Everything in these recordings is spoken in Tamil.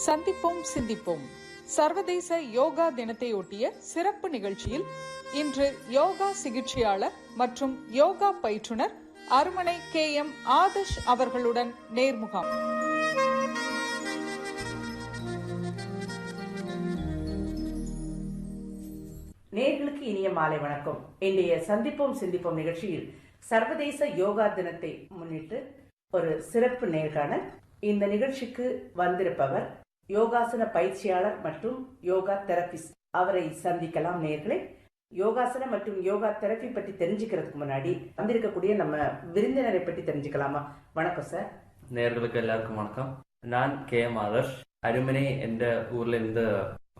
சந்திப்போம் சிந்திப்போம் சர்வதேச யோகா தினத்தையொட்டிய சிறப்பு நிகழ்ச்சியில் இன்று யோகா சிகிச்சையாளர் மற்றும் யோகா பயிற்றுனர் அருமனை KM ஆதர்ஷ் அவர்களுடன் நேர்முகம். நேர்களுக்கு இனிய மாலை வணக்கம். இன்றைய சந்திப்போம் சிந்திப்போம் நிகழ்ச்சியில் சர்வதேச யோகா தினத்தை முன்னிட்டு ஒரு சிறப்பு நேர்காணல். இந்த நிகழ்ச்சிக்கு வந்திருப்பவர் யோகாசன பயிற்சியாளர் மற்றும் யோகா தெரபிஸ்ட். அவரை சந்திக்கலாம். நேர்களே, யோகாசன மற்றும் யோகா தெரப்பி பற்றி தெரிஞ்சுக்கிறதுக்கு முன்னாடி வந்திருக்கக்கூடிய நம்ம விருந்தினரை பற்றி தெரிஞ்சுக்கலாமா? வணக்கம் சார். நேர்களுக்கு எல்லாருக்கும் வணக்கம். நான் KM ஆதர்ஷ், அருமனை என்ற ஊர்ல இருந்து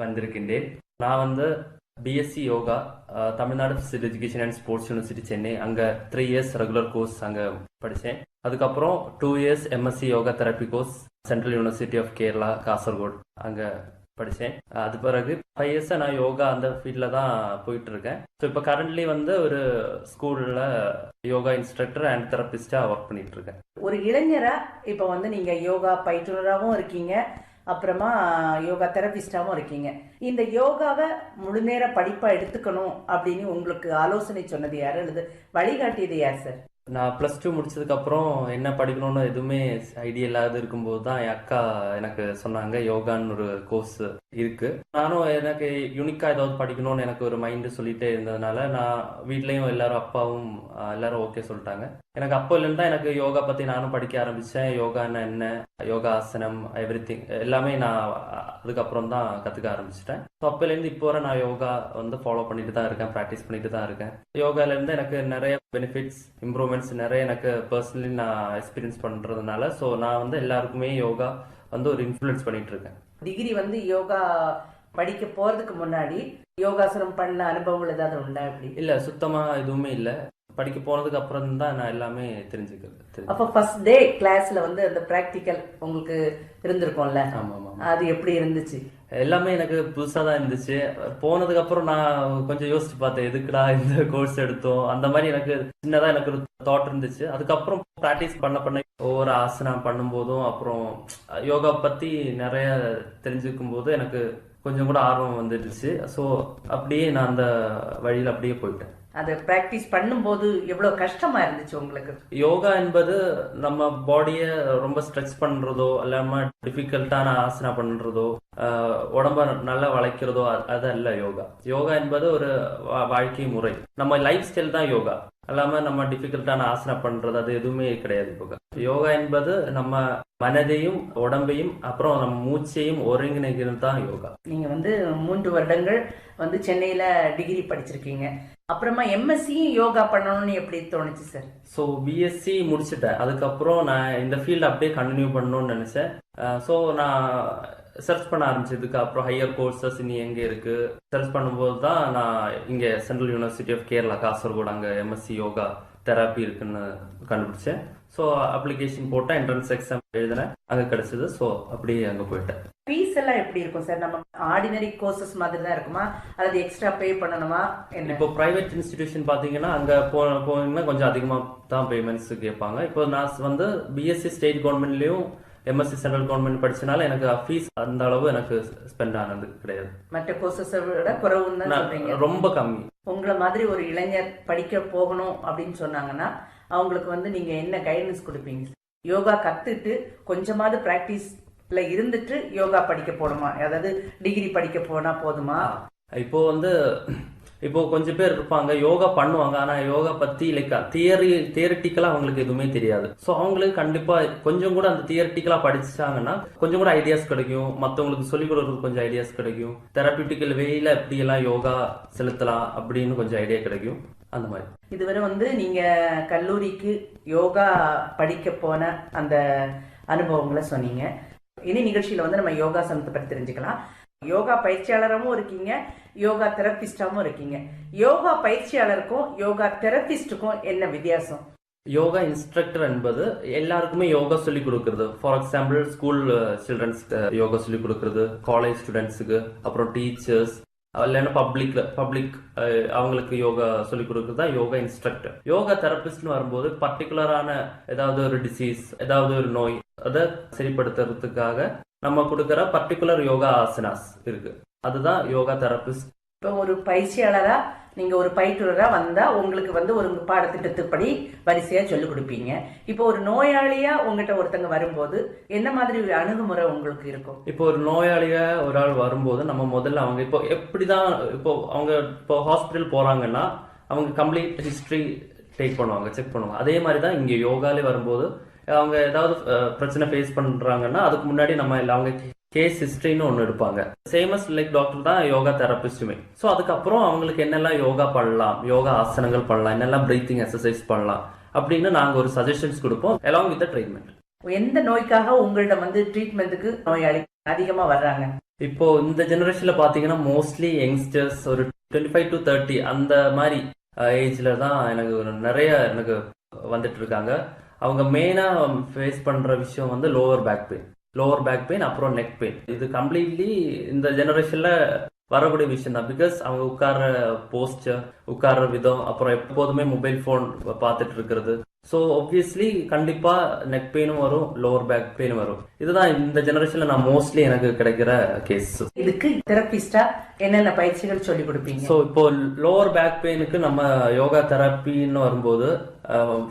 வந்திருக்கின்றேன். நான் BSc yoga Tamil Nadu physical education and sports university Chennai, அங்கே 3 years ரெகுலர் கோர்ஸ் அங்கே படித்தேன். அதுக்கப்புறம் 2 years MSc yoga therapy course central university of Kerala Kasaragod அங்கே படித்தேன். அது பிறகு 5 years நான் யோகா அந்த ஃபீல்டில் தான் போயிட்டு இருக்கேன். ஸோ இப்போ கரண்ட்லி ஒரு ஸ்கூலில் யோகா இன்ஸ்ட்ரக்டர் அண்ட் தெரபிஸ்டாக ஒர்க் பண்ணிட்டு இருக்கேன். ஒரு இளைஞரா இப்போ நீங்க யோகா பயிற்றுனராகவும் இருக்கீங்க, அப்புறமா யோகா தெரபிஸ்டாவும் இருக்கீங்க. இந்த யோகாவை முழு நேர படிப்பா எடுத்துக்கணும் அப்படின்னு உங்களுக்கு ஆலோசனை சொன்னது யாரு அல்லது வழிகாட்டியது யார் சார்? நான் +2 முடிச்சதுக்கு அப்புறம் என்ன படிக்கணும்னு எதுவுமே ஐடியா இல்லாத இருக்கும்போது தான் என் அக்கா எனக்கு சொன்னாங்க யோகான்னு ஒரு கோர்ஸ் இருக்கு. நானும் எனக்கு யூனிக்கா ஏதாவது படிக்கணும்னு எனக்கு ஒரு மைண்டு சொல்லிட்டே இருந்ததுனால நான் வீட்லயும் எல்லாரும் அப்பாவும் எல்லாரும் ஓகே சொல்லிட்டாங்க. எனக்கு அப்போலேருந்து தான் எனக்கு யோகா பத்தி நானும் படிக்க ஆரம்பிச்சேன். யோகான்னா என்ன, யோகா ஆசனம், எவ்ரிதிங் எல்லாமே நான் அதுக்கப்புறம் தான் கத்துக்க ஆரம்பிச்சிட்டேன். ஸோ அப்போலேருந்து இப்போ வரை நான் யோகா ஃபாலோ பண்ணிட்டு தான் இருக்கேன், ப்ராக்டிஸ் பண்ணிட்டு தான் இருக்கேன். யோகால இருந்து எனக்கு நிறைய பெனிஃபிட்ஸ், இம்ப்ரூவ்மெண்ட்ஸ் நிறைய எனக்கு பர்சனலி நான் எக்ஸ்பீரியன்ஸ் பண்றதுனால ஸோ நான் எல்லாருக்குமே யோகா ஒரு இன்ஃப்ளூயன்ஸ் பண்ணிட்டு இருக்கேன். டிகிரி யோகா படிக்க போறதுக்கு முன்னாடி யோகாசனம் பண்ண அனுபவங்கள் ஏதாவது உண்டா? இல்ல, சுத்தமா எதுவுமே இல்ல. படிக்க போனதுக்கு அப்புறம் தான் நான் எல்லாமே தெரிஞ்சுக்கிறது. அப்ப ஃபர்ஸ்ட் டே கிளாஸ்ல அந்த பிராக்டிக்கல் உங்களுக்கு இருந்திருக்கும்ல? ஆமா ஆமா. அது எப்படி இருந்துச்சு? எல்லாமே எனக்கு புதுசா தான் இருந்துச்சு. போனதுக்கு அப்புறம் நான் கொஞ்சம் யோசிச்சு பார்த்தேன், எதுக்குடா இந்த கோர்ஸ் எடுத்தோம், அந்த மாதிரி எனக்கு சின்னதா எனக்கு ஒரு தாட் இருந்துச்சு. அதுக்கப்புறம் பிராக்டிஸ் பண்ண ஒவ்வொரு ஆசனம் பண்ணும்போதும் அப்புறம் யோகா பத்தி நிறைய தெரிஞ்சுக்கும் போது எனக்கு கொஞ்சம் கூட ஆர்வம் வந்துடுச்சு. ஸோ அப்படியே நான் அந்த வழியில் அப்படியே போயிட்டேன். அதை பிராக்டிஸ் பண்ணும்போது எவ்வளவு கஷ்டமா இருந்துச்சு உங்களுக்கு? யோகா என்பது நம்ம பாடிய ரொம்ப ஸ்ட்ரெச் பண்றதோ இல்லாம டிஃபிகல்ட்டான ஆசனா பண்றதோ உடம்ப நல்லா வளைக்கிறதோ அது அல்ல யோகா. யோகா என்பது ஒரு வாழ்க்கை முறை, நம்ம லைஃப் ஸ்டைல் தான் யோகா. இல்லாம நம்ம டிஃபிகல்ட்டான ஆசனா பண்றது அது எதுவுமே கிடையாது யோகா. யோகா என்பது நம்ம மனதையும் உடம்பையும் அப்புறம் நம்ம மூச்சையும் ஒருங்கிணைக்கிறது தான் யோகா. நீங்க 3 வருடங்கள் சென்னையில டிகிரி படிச்சிருக்கீங்க, அப்புறமா MSc யோகா பண்ணணும்னு எப்படி தோணுச்சு சார்? ஸோ BSc முடிச்சுட்டேன். அதுக்கப்புறம் நான் இந்த ஃபீல்டு அப்படியே கண்டினியூ பண்ணணும்னு நினைச்சேன். ஸோ நான் சர்ச் பண்ண ஆரம்பிச்சதுக்கு அப்புறம் ஹையர் கோர்சஸ் இனி எங்கே இருக்கு சர்ச் பண்ணும்போது தான் நான் இங்கே central university of Kerala Kasaragod அங்கே MSc யோகா தெரப்பி இருக்குன்னு கண்டுபிடிச்சேன். ஸோ அப்ளிகேஷன் போட்டேன், என்ட்ரன்ஸ் எக்ஸாம் எழுதினேன், அங்கே கிடைச்சது. ஸோ அப்படியே அங்கே போயிட்டேன். ஃபீஸ் எல்லாம் எப்படி இருக்கும் சார்? நம்ம ஆர்டினரி கோர்சஸ் மாதிரி தான் இருக்குமா அல்லது எக்ஸ்ட்ரா பே பண்ணணுமா? இப்போ பிரைவேட் இன்ஸ்டிடியூஷன் பாத்தீங்கன்னா அங்க போனீங்கன்னா கொஞ்சம் அதிகமா தான் பேமெண்ட்ஸ் கேட்பாங்க. இப்போ நான் BSc ஸ்டேட் கவர்மெண்ட்லயும் MSc சென்ட்ரல் கவர்மெண்ட் படிச்சனால எனக்கு ஃபீஸ் அந்த அளவு எனக்கு ஸ்பெண்ட் ஆனது கிடையாது. மற்ற கோர்சஸ் விட குறைவுன்னு தான் சொல்றீங்க? ரொம்ப கம்மி. உங்களை மாதிரி ஒரு இளைஞர் படிக்க போகணும் அப்படின்னு சொன்னாங்கன்னா அவங்களுக்கு நீங்க என்ன கைடன்ஸ் கொடுப்பீங்க? யோகா கத்துட்டு கொஞ்சமாவது பிராக்டிஸ்ல இருந்துட்டு யோகா படிக்க போகணுமா, அதாவது டிகிரி படிக்க போனா போதுமா? இப்போ கொஞ்சம் பேர் இருப்பாங்க யோகா பண்ணுவாங்க, ஆனா யோகா பத்தி தியரிட்டிக்கலா அவங்களுக்கு எதுவுமே தெரியாது. சோ அவங்களுக்கு கண்டிப்பா கொஞ்சம் கூட அந்த தியரிட்டிக்கலா படிச்சாங்கன்னா கொஞ்சம் கூட ஐடியாஸ் கிடைக்கும், மத்தவங்களுக்கு சொல்லிக் கொடுக்கறதுக்கு கொஞ்சம் ஐடியாஸ் கிடைக்கும், தெரபியூட்டிக்கல் வேல எப்படி எல்லாம் யோகா செலுத்தலாம் அப்படின்னு கொஞ்சம் ஐடியா கிடைக்கும். அந்த மாதிரி இதுவரை நீங்க கல்லூரிக்கு யோகா படிக்க போன அந்த அனுபவங்களை சொன்னீங்க. இனி நிகழ்ச்சியில நம்ம யோகாசனத்தை பற்றி தெரிஞ்சுக்கலாம். யோகா பயிற்சியாளராகவும் இருக்கீங்க, யோகா தெரபிஸ்டாவும் இருக்கீங்க. யோகா பயிற்சியாளருக்கும் யோகா தெரபிஸ்டுக்கும் என்ன வித்தியாசம்? யோகா இன்ஸ்ட்ரக்டர் என்பது எல்லாருக்குமே யோகா சொல்லி கொடுக்கறது. ஃபார் எக்ஸாம்பிள் ஸ்கூல் சில்ட்ரன்ஸ்க்கு யோகா சொல்லி கொடுக்கறது, காலேஜ் ஸ்டூடெண்ட்ஸுக்கு, அப்புறம் டீச்சர்ஸ், இல்லைன்னா பப்ளிக் அவங்களுக்கு யோகா சொல்லி கொடுக்கறது தான் யோகா இன்ஸ்ட்ரக்டர். யோகா தெரபிஸ்ட்னு வரும்போது பர்டிகுலரான ஏதாவது ஒரு டிசீஸ், ஏதாவது ஒரு நோய் அதை சரிப்படுத்துறதுக்காக நம்ம கொடுக்குற பர்டிகுலர் யோகா ஆசனாஸ் இருக்கு. அதுதான் யோகா தெரபிஸ்ட். இப்போ ஒரு பயிற்சியாளரா நீங்க ஒரு பயிற்றுனரா வந்தா உங்களுக்கு ஒரு பாடத்திட்டத்துப்படி வரிசையா சொல்லிக் கொடுப்பீங்க. இப்போ ஒரு நோயாளியா உங்ககிட்ட ஒருத்தங்க வரும்போது என்ன மாதிரி ஒரு அணுகுமுறை உங்களுக்கு இருக்கும்? இப்போ ஒரு நோயாளியா ஒரு ஆள் வரும்போது நம்ம முதல்ல அவங்க இப்போ எப்படிதான் அவங்க ஹாஸ்பிட்டல் போறாங்கன்னா அவங்க கம்ப்ளீட் ஹிஸ்டரி டேக் பண்ணுவாங்க, செக் பண்ணுவாங்க. அதே மாதிரி தான் இங்க யோகாலே வரும்போது அவங்க ஏதாவது பிரச்சனை ஃபேஸ் பண்றாங்கன்னா அதுக்கு முன்னாடி நம்ம அவங்க கேஸ் ஹிஸ்டரின்னு ஒன்று எடுப்பாங்க. சேமஸ் லைக் டாக்டர் தான் யோகா தெரபிஸ்டுமே. ஸோ அதுக்கப்புறம் அவங்களுக்கு என்னெல்லாம் யோகா பண்ணலாம், யோகா ஆசனங்கள் பண்ணலாம், என்னெல்லாம் பிரீத்திங் எக்ஸசைஸ் பண்ணலாம் அப்படின்னு நாங்கள் ஒரு சஜஷன்ஸ் கொடுப்போம் அலாங் வித் ட்ரீட்மெண்ட். எந்த நோய்க்காக உங்களிடம் ட்ரீட்மெண்ட்டுக்கு நோயாளி அதிகமா வர்றாங்க? இப்போ இந்த ஜெனரேஷன்ல பாத்தீங்கன்னா மோஸ்ட்லி யங்ஸ்டர்ஸ் ஒரு 25 to 30 அந்த மாதிரி ஏஜ்ல தான் நிறைய வந்துட்டு இருக்காங்க. அவங்க மெயினா ஃபேஸ் பண்ற விஷயம் லோவர் பேக் பெயின் அப்புறம் நெக் பெயின். இது கம்ப்ளீட்லி இந்த ஜெனரேஷன்ல வரக்கூடிய விஷயம் தான். பிகாஸ் அவங்க உட்கார்ற போஸ்டர், உட்கார்ற விதம், அப்புறம் எப்போதுமே மொபைல் போன் பார்த்துட்டு இருக்கிறது. ஸோ ஆப்வியஸ்லி கண்டிப்பா நெக் பெயினும் வரும், லோவர் பேக் பெயினும் வரும். இதுதான் இந்த ஜெனரேஷன்ல நான் மோஸ்ட்லி எனக்கு கிடைக்கிற கேஸ். இதுக்கு தெரபிஸ்டா என்னென்ன பயிற்சிகள் சொல்லி கொடுப்பீங்க? ஸோ இப்போ லோவர் பேக் பெயினுக்கு நம்ம யோகா தெரப்பின்னு வரும்போது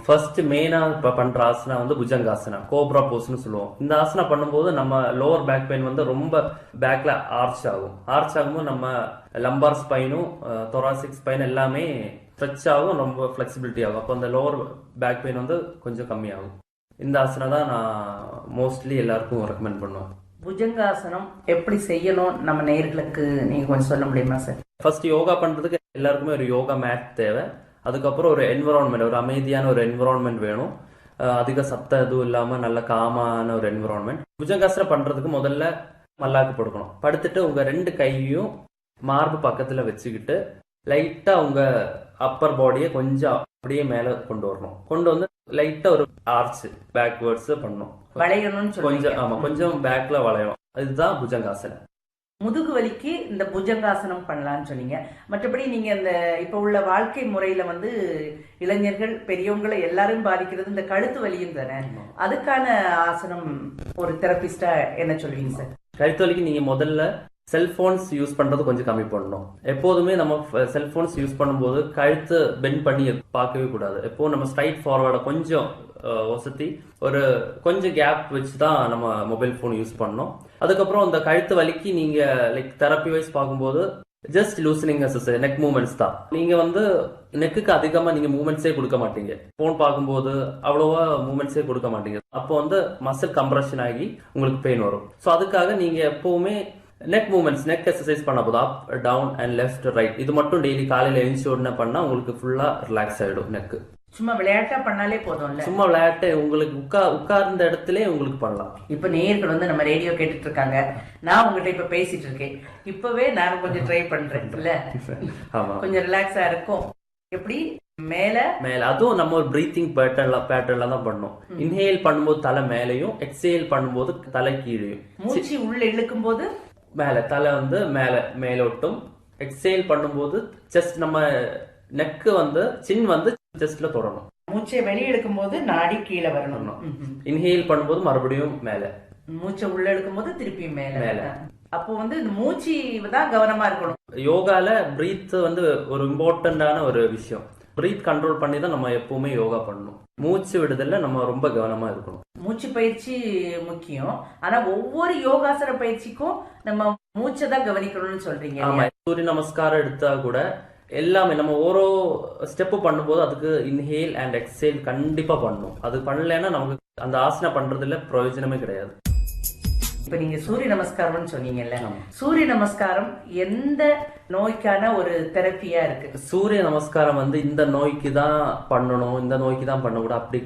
ஃபர்ஸ்ட் மெயினா பண்ற ஆசனா புஜங்காசனா, கோப்ரா போஸ்ன்னு சொல்லுவோம். இந்த ஆசனா பண்ணும்போது நம்ம லோவர் பேக் பெயின் ரொம்ப பேக்ல ஆர்ச் ஆகும்போது நம்ம லம்பார் ஸ்பைனும் தொராசிக் ஸ்பைன் எல்லாமே ஸ்ட்ரெச் ஆகும், ரொம்ப ஃபிளெக்சிபிலிட்டி ஆகும். அப்போ அந்த லோவர் பேக் பெயின் கொஞ்சம் கம்மியாகும். இந்த ஆசனா தான் நான் மோஸ்ட்லி எல்லாருக்கும் ரெக்கமெண்ட் பண்ணுவேன். புஜங்காசனம் எப்படி செய்யணும் நம்ம நேயர்களுக்கு நீங்க கொஞ்சம் சொல்ல முடியுமா சார்? ஃபர்ஸ்ட் யோகா பண்றதுக்கு எல்லாருக்குமே ஒரு யோகா மேட் தேவை. அதுக்கப்புறம் ஒரு என்விரான்மெண்ட், ஒரு அமைதியான ஒரு என்விரான்மெண்ட் வேணும். அதிக சத்தம் எதுவும் இல்லாம நல்ல காமான ஒரு என்விரான்மெண்ட். புஜங்காசனம் பண்றதுக்கு முதல்ல மல்லாக்கு படுக்கணும். படுத்துட்டு உங்க 2 கையையும் மார்பு பக்கத்துல வச்சுக்கிட்டு லைட்டா உங்க அப்பர் பாடியை கொஞ்சம் அப்படியே மேல கொண்டு வரணும். கொண்டு வந்து லைட்டா ஒரு ஆர்ச் பேக்வர்ட்ஸ் பண்ணணும், வளையணும்னு கொஞ்சம். ஆமா, கொஞ்சம் பேக்ல வளையணும். இதுதான் புஜங்காசனம். முதுகு வலிக்கு இந்த புஜங்காசனம் பண்ணலாம்னு சொன்னீங்க. மற்றபடி நீங்க இந்த இப்ப உள்ள வாழ்க்கை முறையில இளைஞர்கள் பெரியவங்களை எல்லாரும் பாதிக்கிறது இந்த கழுத்து வலியும் தானே. அதுக்கான ஆசனம் ஒரு தெரபிஸ்டா என்ன சொல்வீங்க சார்? கழுத்து வலிக்கு நீங்க முதல்ல செல்போன்ஸ் யூஸ் பண்றது கொஞ்சம் கம்மி பண்ணணும். எப்போதுமே நம்ம செல்போன்ஸ் யூஸ் பண்ணும்போது கழுத்து பெண்ட் பண்ணி பார்க்கவே கூடாது. எப்போ நம்ம ஸ்ட்ரைட் ஃபார்வர்டா கொஞ்சம் வசதி ஒரு கொஞ்சம் கேப் வச்சுதான் நம்ம மொபைல் போன் யூஸ் பண்ணணும். அதுக்கப்புறம் அந்த கழுத்து வலிக்கு நீங்க லைக் தெரப்பி வைஸ் பார்க்கும்போது just loosening exercise, neck movements தான். நீங்க நெக்குக்கு அதிகமா நீங்க மூவ்மெண்ட்ஸே கொடுக்க மாட்டீங்க. போன் பார்க்கும்போது அவ்வளவா மூவ்மெண்ட்ஸே கொடுக்க மாட்டீங்க. அப்போ மசில் கம்ப்ரஷன் ஆகி உங்களுக்கு பெயின் வரும். ஸோ அதுக்காக நீங்க எப்பவுமே நெக் மூவ்மெண்ட்ஸ், நெக் எக்ஸசைஸ் பண்ண போது up down and left right இது மட்டும் டெய்லி காலையில எழுந்து உடனே பண்ணா உங்களுக்கு ஃபுல்லா ரிலாக்ஸ் ஆயிடும் நெக். சும்மா விளையாட்டா பண்ணாலே போதும். சும்மா விளையாட்டு உங்களுக்கு உட்கார்ந்த இடத்துல உங்களுக்கு பண்ணலாம். இப்ப நேயர்கள் நம்ம ரேடியோ கேட்டுட்டு இருக்காங்க. நான் உங்ககிட்ட இப்ப பேசிட்டு இருக்கேன். இப்பவே நான் கொஞ்சம் ட்ரை பண்றேன் இல்ல, கொஞ்சம் ரிலாக்ஸா இருக்கும். எப்படி மேல அதுவும் நம்ம ஒரு பிரீத்திங் பேட்டர்ன்ல தான் பண்ணணும். இன்ஹேல் பண்ணும்போது தலை மேலையும், எக்ஸேல் பண்ணும்போது தலை கீழையும். மூச்சு உள்ள இழுக்கும் போது மேல தலை மேலோட்டும். எக்ஸேல் பண்ணும்போது செஸ்ட் நம்ம நெக் சின் செஸ்ட்ல தொடரணும். மூச்சை வெளியே எடுக்கும் போது நாடி கீழே வரணும். இன்ஹேல் பண்ணும்போது மறுபடியும் மேல, மூச்சை உள்ள எடுக்கும் போது திருப்பியும் மேல. அப்போ இந்த மூச்சு தான் கவனமா இருக்கணும். யோகால பிரீத் ஒரு இம்பார்ட்டன்டான ஒரு விஷயம். பிரீத் கண்ட்ரோல் பண்ணி தான் நம்ம எப்பவுமே யோகா பண்ணணும். மூச்சு விடுதல்ல நம்ம ரொம்ப கவனமா இருக்கணும். மூச்சு பயிற்சி முக்கியம். ஆனா ஒவ்வொரு யோகாசன பயிற்சிக்கும் நம்ம மூச்சை தான் கவனிக்கணும்னு சொல்றீங்க. ஆமா, சூரிய நமஸ்காரம் எடுத்தா கூட எல்லாமே நம்ம ஒரு ஸ்டெப் பண்ணும்போது அதுக்கு இன்ஹேல் அண்ட் எக்ஸேல் கண்டிப்பா பண்ணணும். அது பண்ணலைன்னா நமக்கு அந்த ஆசனா பண்றதுல பிரயோஜனமே கிடையாது. இப்ப நீங்க சூரிய நமஸ்காரம்னு சொன்னீங்கல்ல, சூரிய நமஸ்காரம் எந்த நோய்க்கான ஒரு தெரப்பியா இருக்கு? சூரிய நமஸ்காரம் இந்த நோய்க்கு தான் பண்ணணும், இந்த நோய்க்கு தான் பண்ணக்கூடாது அப்படி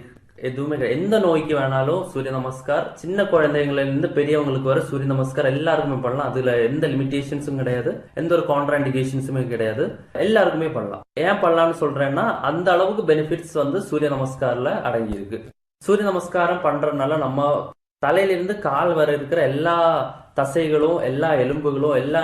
எதுவுமே கிடையாது. எந்த நோய்க்கு வேணாலும் சூரிய நமஸ்கார், சின்ன குழந்தைங்கள்ல இருந்து பெரியவங்களுக்கு வர சூரிய நமஸ்கார் எல்லாருக்குமே பண்ணலாம். அதுல எந்த லிமிடேஷன்ஸும் கிடையாது, எந்த ஒரு கான்ட்ராண்டிகேஷன்ஸுமே கிடையாது, எல்லாருக்குமே பண்ணலாம். ஏன் பண்ணலாம்னு சொல்றேன்னா அந்த அளவுக்கு பெனிஃபிட்ஸ் சூரிய நமஸ்கார்ல அடங்கி இருக்கு. சூரிய நமஸ்காரம் பண்றதுனால நம்ம தலையிலிருந்து கால் வர இருக்கிற எல்லா தசைகளும், எல்லா எலும்புகளும், எல்லா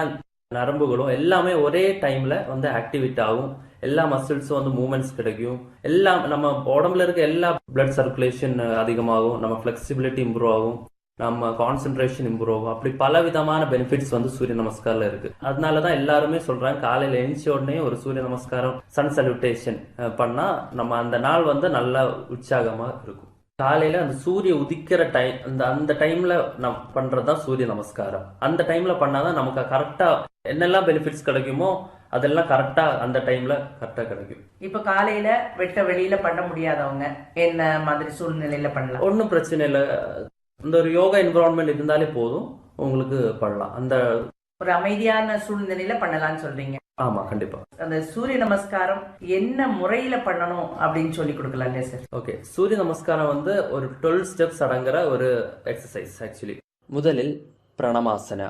நரம்புகளும் எல்லாமே ஒரே டைம்ல ஆக்டிவேட் ஆகும். எல்லா மசில்ஸும் மூவ்மெண்ட்ஸ் கிடைக்கும். எல்லாம் நம்ம உடம்புல இருக்க எல்லா பிளட் சர்க்குலேஷன் அதிகமாகும், நம்ம பிளெக்சிபிலிட்டி இம்ப்ரூவ் ஆகும். நம்ம கான்சென்ட்ரேஷன் இம்ப்ரூவ் ஆகும். அப்படி பல விதமான பெனிஃபிட்ஸ் வந்து சூரிய நமஸ்காரம்ல இருக்கு. அதனாலதான் எல்லாருமே சொல்றாங்க காலையில எழுந்த உடனே ஒரு சூரிய நமஸ்காரம் சன் சல்யூட்டேஷன் பண்ணா நம்ம அந்த நாள் வந்து நல்லா உற்சாகமா இருக்கும். காலையில அந்த சூரிய உதிக்கிற டைம் அந்த டைம்ல நம்ம பண்றதுதான் சூரிய நமஸ்காரம். அந்த டைம்ல பண்ணாதான் நமக்கு கரெக்டா என்னெல்லாம் பெனிஃபிட்ஸ் கிடைக்குமோ அதெல்லாம் கரெக்டா அந்த டைம்ல கரெக்டா கிடைக்கும். இப்ப காலையில வெட்ட வெளியில பண்ண முடியாதவங்க என்ன மாதிரி சூழ்நிலையில பண்ணலாம்? ஒன்னும் பிரச்சனை இல்லை. இந்த ஒரு யோகா என்விரான்மெண்ட் இருந்தாலே போதும், உங்களுக்கு பண்ணலாம். அந்த ஒரு அமைதியான சூழ்நிலையில பண்ணலாம்னு சொல்றீங்க? ஆமா, கண்டிப்பா. அந்த சூரிய நமஸ்காரம் என்ன முறையில பண்ணணும் அப்படின்னு சொல்லி கொடுக்கலாம் சார்? ஓகே, சூரிய நமஸ்காரம் வந்து ஒரு 12 ஸ்டெப்ஸ் அடங்குற ஒரு எக்ஸசைஸ் ஆக்சுவலி. முதலில் பிரணமாசனா.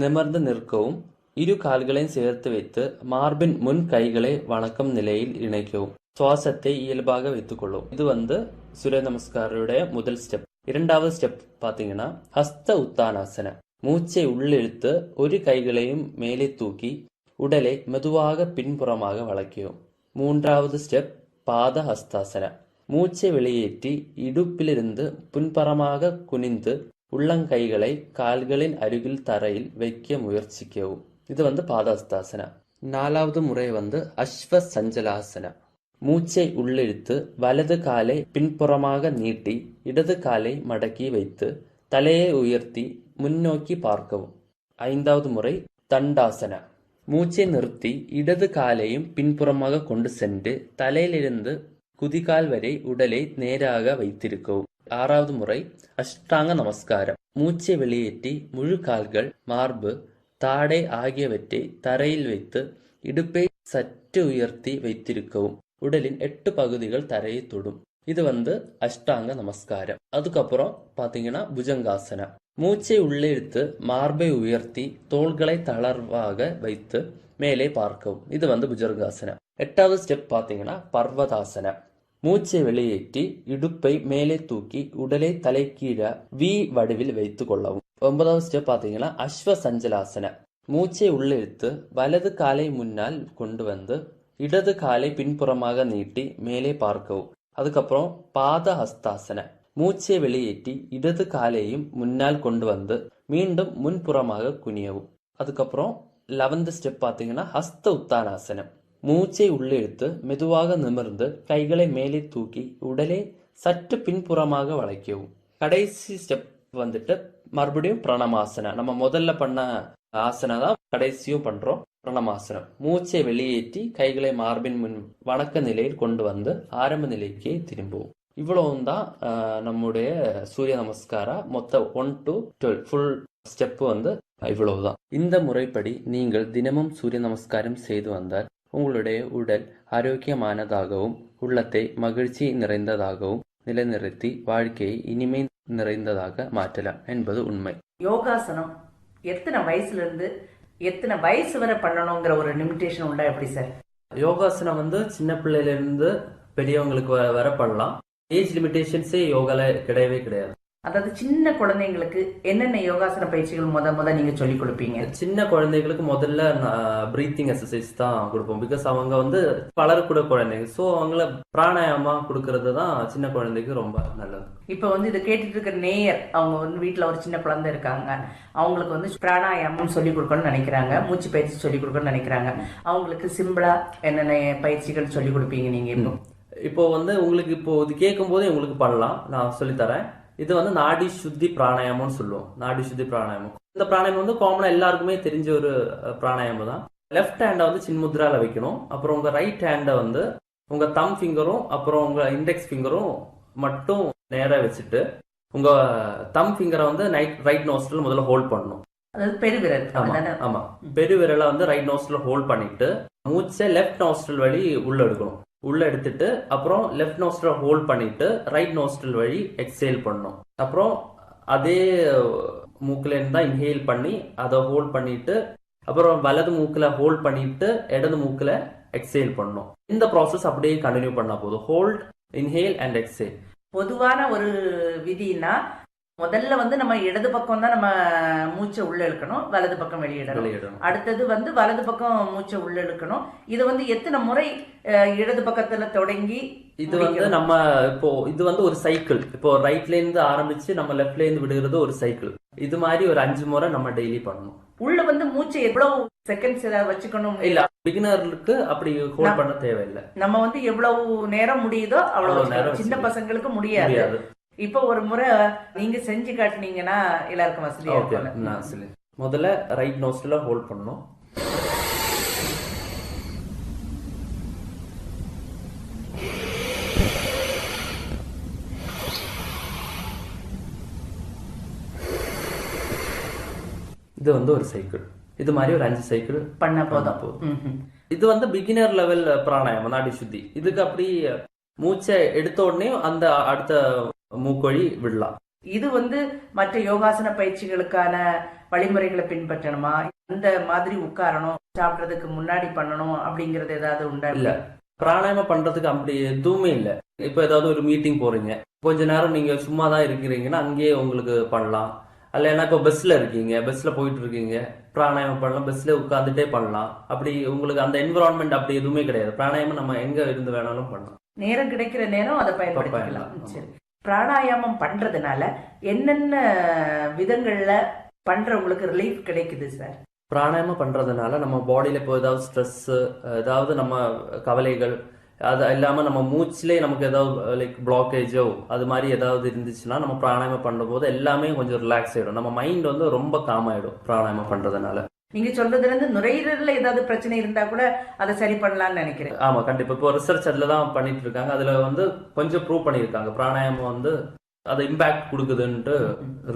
நிமிர்ந்து நிற்கவும், இரு கால்களையும் சேர்த்து வைத்து மார்பின் முன் கைகளை வணக்கம் நிலையில் இணைக்கவும், சுவாசத்தை இயல்பாக வைத்துக் கொள்ளும். இது வந்து சூரிய நமஸ்காரோட முதல் ஸ்டெப். இரண்டாவது ஸ்டெப் பாத்தீங்கன்னா ஹஸ்த உத்தானாசன. மூச்சை உள்ளிழுத்து ஒரு கைகளையும் மேலே தூக்கி உடலை மெதுவாக பின்புறமாக வளைக்கவும். மூன்றாவது ஸ்டெப் பாத ஹஸ்தாசன. மூச்சை வெளியேற்றி இடுப்பிலிருந்து பின்புறமாக குனிந்து உள்ளங்கைகளை கால்களின் அருகில் தரையில் வைக்க முயற்சிக்கவும். இது வந்து பாதஹஸ்தாசன. நாலாவது முறை வந்து அஸ்வ சஞ்சலாசன. மூச்சை உள்ளிழுத்து வலது காலை பின்புறமாக நீட்டி இடது காலை மடக்கி வைத்து தலையை உயர்த்தி முன்னோக்கி பார்க்கவும். ஐந்தாவது முறை தண்டாசன. மூச்சை நிறுத்தி இடது காலையும் பின்புறமாக கொண்டு சென்று தலையிலிருந்து குதிகால் வரை உடலை நேராக வைத்திருக்கவும். ஆறாவது முறை அஷ்டாங்க நமஸ்காரம். மூச்சை வெளியேற்றி முழு கால்கள், மார்பு, தாடை ஆகியவற்றை தரையில் வைத்து இடுப்பை சற்று உயர்த்தி வைத்திருக்கவும். உடலின் 8 பகுதிகள் தரையை தொடும். இது வந்து அஷ்டாங்க நமஸ்காரம். அதுக்கப்புறம் பாத்தீங்கன்னா புஜங்காசன. மூச்சை உள்ளே இழுத்து மார்பை உயர்த்தி தோள்களை தளர்வாக வைத்து மேலே பார்க்கவும். இது வந்து புஜங்காசன. 8வது ஸ்டெப் பாத்தீங்கன்னா பர்வதாசன. மூச்சை வெளியேற்றி இடுப்பை மேலே தூக்கி உடலை தலைக்கீழ வி வடிவில் வைத்துக் கொள்ளவும். 9வது ஸ்டெப் பாத்தீங்கன்னா அஸ்வ சஞ்சலாசன. மூச்சை உள்ளிழுத்து வலது காலை முன்னால் கொண்டு வந்து இடது காலை பின்புறமாக நீட்டி மேலே பார்க்கவும். அதுக்கப்புறம் பாத ஹஸ்தாசன. மூச்சை வெளியேற்றி இடது காலையும் முன்னால் கொண்டு வந்து மீண்டும் முன்புறமாக குனியவும். அதுக்கப்புறம் 11th ஸ்டெப் பாத்தீங்கன்னா ஹஸ்த உத்தானாசனம். மூச்சை உள்ளிழுத்து மெதுவாக நிமிர்ந்து கைகளை மேலே தூக்கி உடலை சற்று பின்புறமாக வளைக்கவும். கடைசி ஸ்டெப் வந்துட்டு மறுபடியும் பிரணமாசனம். நம்ம முதல்ல பண்ண ஆசனா தான் கடைசியும் பண்றோம். பிரணமாசனம். மூச்சை வெளியேற்றி கைகளை மார்பின் முன் வணக்க நிலையில் கொண்டு வந்து ஆரம்ப நிலைக்கே திரும்புவோம். இவ்வளவும் தான் நம்முடைய சூரிய நமஸ்காரா. மொத்தம் 1 to 12 ஃபுல் ஸ்டெப் வந்து இவ்வளவுதான். இந்த முறைப்படி நீங்கள் தினமும் சூரிய நமஸ்காரம் செய்து வந்தால் உங்களுடைய உடல் ஆரோக்கியமானதாகவும் உள்ளத்தை மகிழ்ச்சி நிறைந்ததாகவும் நிலைநிறுத்தி வாழ்க்கையை இனிமை நிறைந்ததாக மாற்றலாம் என்பது உண்மை. யோகாசனம் எத்தனை வயசுல இருந்து எத்தனை வயசு வரை பண்ணணுங்கிற ஒரு லிமிடேஷன் உண்டா எப்படி சார்? யோகாசனம் வந்து சின்ன பிள்ளையில இருந்து பெரியவங்களுக்கு வர பண்ணலாம். ஏஜ் லிமிடேஷன்ஸே யோகால கிடையவே கிடையாது. அதாவது சின்ன குழந்தைங்களுக்கு என்னென்ன யோகாசன பயிற்சிகள் முத நீங்க சொல்லி கொடுப்பீங்க? சின்ன குழந்தைகளுக்கு முதல்ல பிரீத்திங் எக்ஸசைஸ் தான் கொடுப்போம். பிகாஸ் அவங்க வந்து வளரக்கூட குழந்தைங்க. ஸோ அவங்கள பிராணாயாமா கொடுக்கறது தான் சின்ன குழந்தைக்கு ரொம்ப நல்லது. இப்ப வந்து இதை கேட்டுட்டு இருக்கிற நேயர் அவங்க வந்து வீட்டுல ஒரு சின்ன குழந்தை இருக்காங்க, அவங்களுக்கு வந்து பிராணாயாமம் சொல்லி கொடுக்கணும்னு நினைக்கிறாங்க, மூச்சு பயிற்சி சொல்லி கொடுக்கணும்னு நினைக்கிறாங்க. அவங்களுக்கு சிம்பிளா என்னென்ன பயிற்சிகள் சொல்லி கொடுப்பீங்க நீங்க? இப்போ வந்து உங்களுக்கு இப்போ இது கேட்கும் போதே உங்களுக்கு பண்ணலாம், நான் சொல்லித்தரேன். இது வந்து நாடி சுத்தி பிராணாயாமம்னு சொல்லுவோம். நாடி சுத்தி பிராணாயாமம். இந்த பிராணாயாமம் வந்து காமனா எல்லாருக்குமே தெரிஞ்ச ஒரு பிராணாயாமம் தான். லெஃப்ட் ஹேண்டை வந்து சின்முத்ரால வைக்கணும். அப்புறம் உங்க ரைட் ஹேண்டை வந்து உங்க தம் ஃபிங்கரும் அப்புறம் உங்க இண்டெக்ஸ் ஃபிங்கரும் மட்டும் நேரா வச்சுட்டு உங்க தம் ஃபிங்கரை வந்து ரைட் நோஸ்ட்ரல் முதல்ல ஹோல்ட் பண்ணணும். அதாவது பெருவிரல். ஆமா, பெருவிரலை வந்து ரைட் நோஸ்ட்ரல் ஹோல்ட் பண்ணிட்டு மூச்சை லெஃப்ட் நோஸ்ட்ரல் வழி உள்ள எடுக்கணும். உள்ள எடுத்துட்டு அப்புறம் லெஃப்ட் நோஸ்ட்ரல் ஹோல்ட் பண்ணிட்டு ரைட் நோஸ்ட்ரல் வழி எக்ஸேல் பண்ணணும். அப்புறம் அதே மூக்குல இருந்தா இன்ஹேல் பண்ணி அதை ஹோல்ட் பண்ணிட்டு அப்புறம் வலது மூக்குல ஹோல்ட் பண்ணிட்டு இடது மூக்குல எக்ஸேல் பண்ணணும். இந்த ப்ராசஸ் அப்படியே கண்டினியூ பண்ணா போதும். Hold, inhale and exhale. பொதுவான ஒரு விதினா முதல்ல வந்து நம்ம இடது பக்கம் தான் நம்ம மூச்சை உள்ள இழுக்கணும், வலது பக்கம் வெளியிடணும். அடுத்தது வந்து வலது பக்கம் மூச்சை உள்ள இழுக்கணும். இது வந்து எத்தனை முறை இடது பக்கத்துல தொடங்கி இது வந்து நம்ம இப்போ இது வந்து ஒரு சைக்கிள். இப்போ ரைட்ல இருந்து ஆரம்பிச்சு நம்ம லெஃப்ட்ல இருந்து விடுகிறது ஒரு சைக்கிள். இது மாதிரி ஒரு 5 முறை நம்ம டெய்லி பண்ணணும். உள்ள வந்து மூச்சை எவ்வளவு செகண்ட்ஸ் வச்சுக்கணும்? இல்ல, பிகினருக்கு அப்படி ஹோல்ட் பண்ண தேவையில்லை. நம்ம வந்து எவ்வளவு நேரம் முடியுதோ அவ்வளவு நேரம். சின்ன பசங்களுக்கு முடியாது. இப்ப ஒரு முறை நீங்க செஞ்சு காட்டினீங்கன்னா எல்லாருக்கும் வசதியா இருக்கும். முதல்ல ரைட் நோஸ்ல ஹோல்ட் பண்ணணும். இது வந்து ஒரு சைக்கிள். இது மாதிரி ஒரு 5 சைக்கிள் பண்ண போதும். இது வந்து பிகினர் லெவல் பிராணாயாமம், நாடி சுத்தி. இதுக்கு அப்படி மூச்சை எடுத்த உடனே அந்த அடுத்த மூக்கொழி விடலாம். இது வந்து மற்ற யோகாசன பயிற்சிகளுக்கான வழிமுறைகளை பின்பற்றணுமா? இந்த மாதிரி உட்காரணும், சாப்பிட்றதுக்கு முன்னாடி பண்ணணும் அப்படிங்கறது ஏதாவது உண்டா? இல்ல, பிராணாயாமம் பண்றதுக்கு அப்படி எதுவுமே இல்ல. இப்ப ஏதாவது ஒரு மீட்டிங் போறீங்க, கொஞ்ச நேரம் நீங்க சும்மா தான் இருக்கிறீங்கன்னா அங்கேயே உங்களுக்கு பண்ணலாம். அல்ல இப்போ பஸ்ல இருக்கீங்க, பஸ்ல போயிட்டு இருக்கீங்க, பிராணாயாமம் பண்ணலாம், பஸ்ல உட்காந்துட்டே பண்ணலாம். அப்படி உங்களுக்கு அந்த என்விரான்மெண்ட் அப்படி எதுவுமே கிடையாது. பிராணாயாமம் நம்ம எங்க இருந்து வேணாலும் பண்ணலாம். நேரம் கிடைக்கிற நேரம் அதை பயன்படுத்திக்கலாம். சரி, பிராணாயாமம் பண்றதுனால என்னென்ன விதங்கள்ல பண்றவங்களுக்கு ரிலீஃப் கிடைக்குது சார்? பிராணாயாமம் பண்றதுனால நம்ம பாடியில இப்போ ஏதாவது ஸ்ட்ரெஸ், ஏதாவது நம்ம கவலைகள், அது இல்லாம நம்ம மூச்சிலே நமக்கு ஏதாவது லைக் பிளாக்கேஜோ அது மாதிரி ஏதாவது இருந்துச்சுன்னா நம்ம பிராணாயாமம் பண்ணும்போது எல்லாமே கொஞ்சம் ரிலாக்ஸ் ஆயிடும். நம்ம மைண்ட் வந்து ரொம்ப காம் ஆயிடும் பிராணாயாமம் பண்றதுனால. நீங்க சொல்றதுல இருந்து நுரையீரல்ல ஏதாவது பிரச்சனை இருந்தா கூட அதை சரி பண்ணலாம்னு நினைக்கிறேன். ஆமா, கண்டிப்பா. இப்போ ரிசர்ச் அதுலதான் பண்ணிட்டு இருக்காங்க. அதுல வந்து கொஞ்சம் ப்ரூவ் பண்ணியிருக்காங்க பிராணாயாமம் வந்து அது இம்பாக்ட் கொடுக்குதுன்ட்டு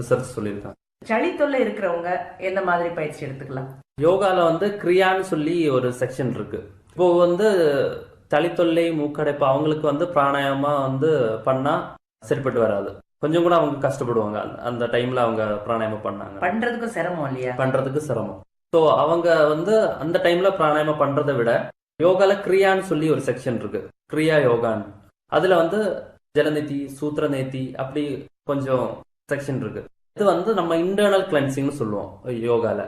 ரிசர்ச் சொல்லியிருக்காங்க. சளி தொல்லை இருக்கிறவங்க என்ன மாதிரி பயிற்சி எடுத்துக்கலாம்? யோகால வந்து கிரியான்னு சொல்லி ஒரு செக்ஷன் இருக்கு. இப்போ வந்து சளி தொல்லை, மூக்கடைப்பு அவங்களுக்கு வந்து பிராணாயாமா வந்து பண்ணா சரிப்பட்டு வராது. கொஞ்சம் கூட அவங்க கஷ்டப்படுவாங்க. அந்த டைம்ல அவங்க பிராணாயாமம் பண்ணாங்க, பண்றதுக்கு சிரமம் இல்லையா? பண்றதுக்கு சிரமம். ஸோ அவங்க வந்து அந்த டைம்ல பிராணாயாமம் பண்றதை விட யோகால கிரியான்னு சொல்லி ஒரு செக்ஷன் இருக்கு, கிரியா யோகான்னு. அதுல வந்து ஜலநீதி, சூத்திரநீதி அப்படி கொஞ்சம் செக்ஷன் இருக்கு. இது வந்து நம்ம இன்டர்னல் கிளென்சிங்னு சொல்லுவோம் யோகால.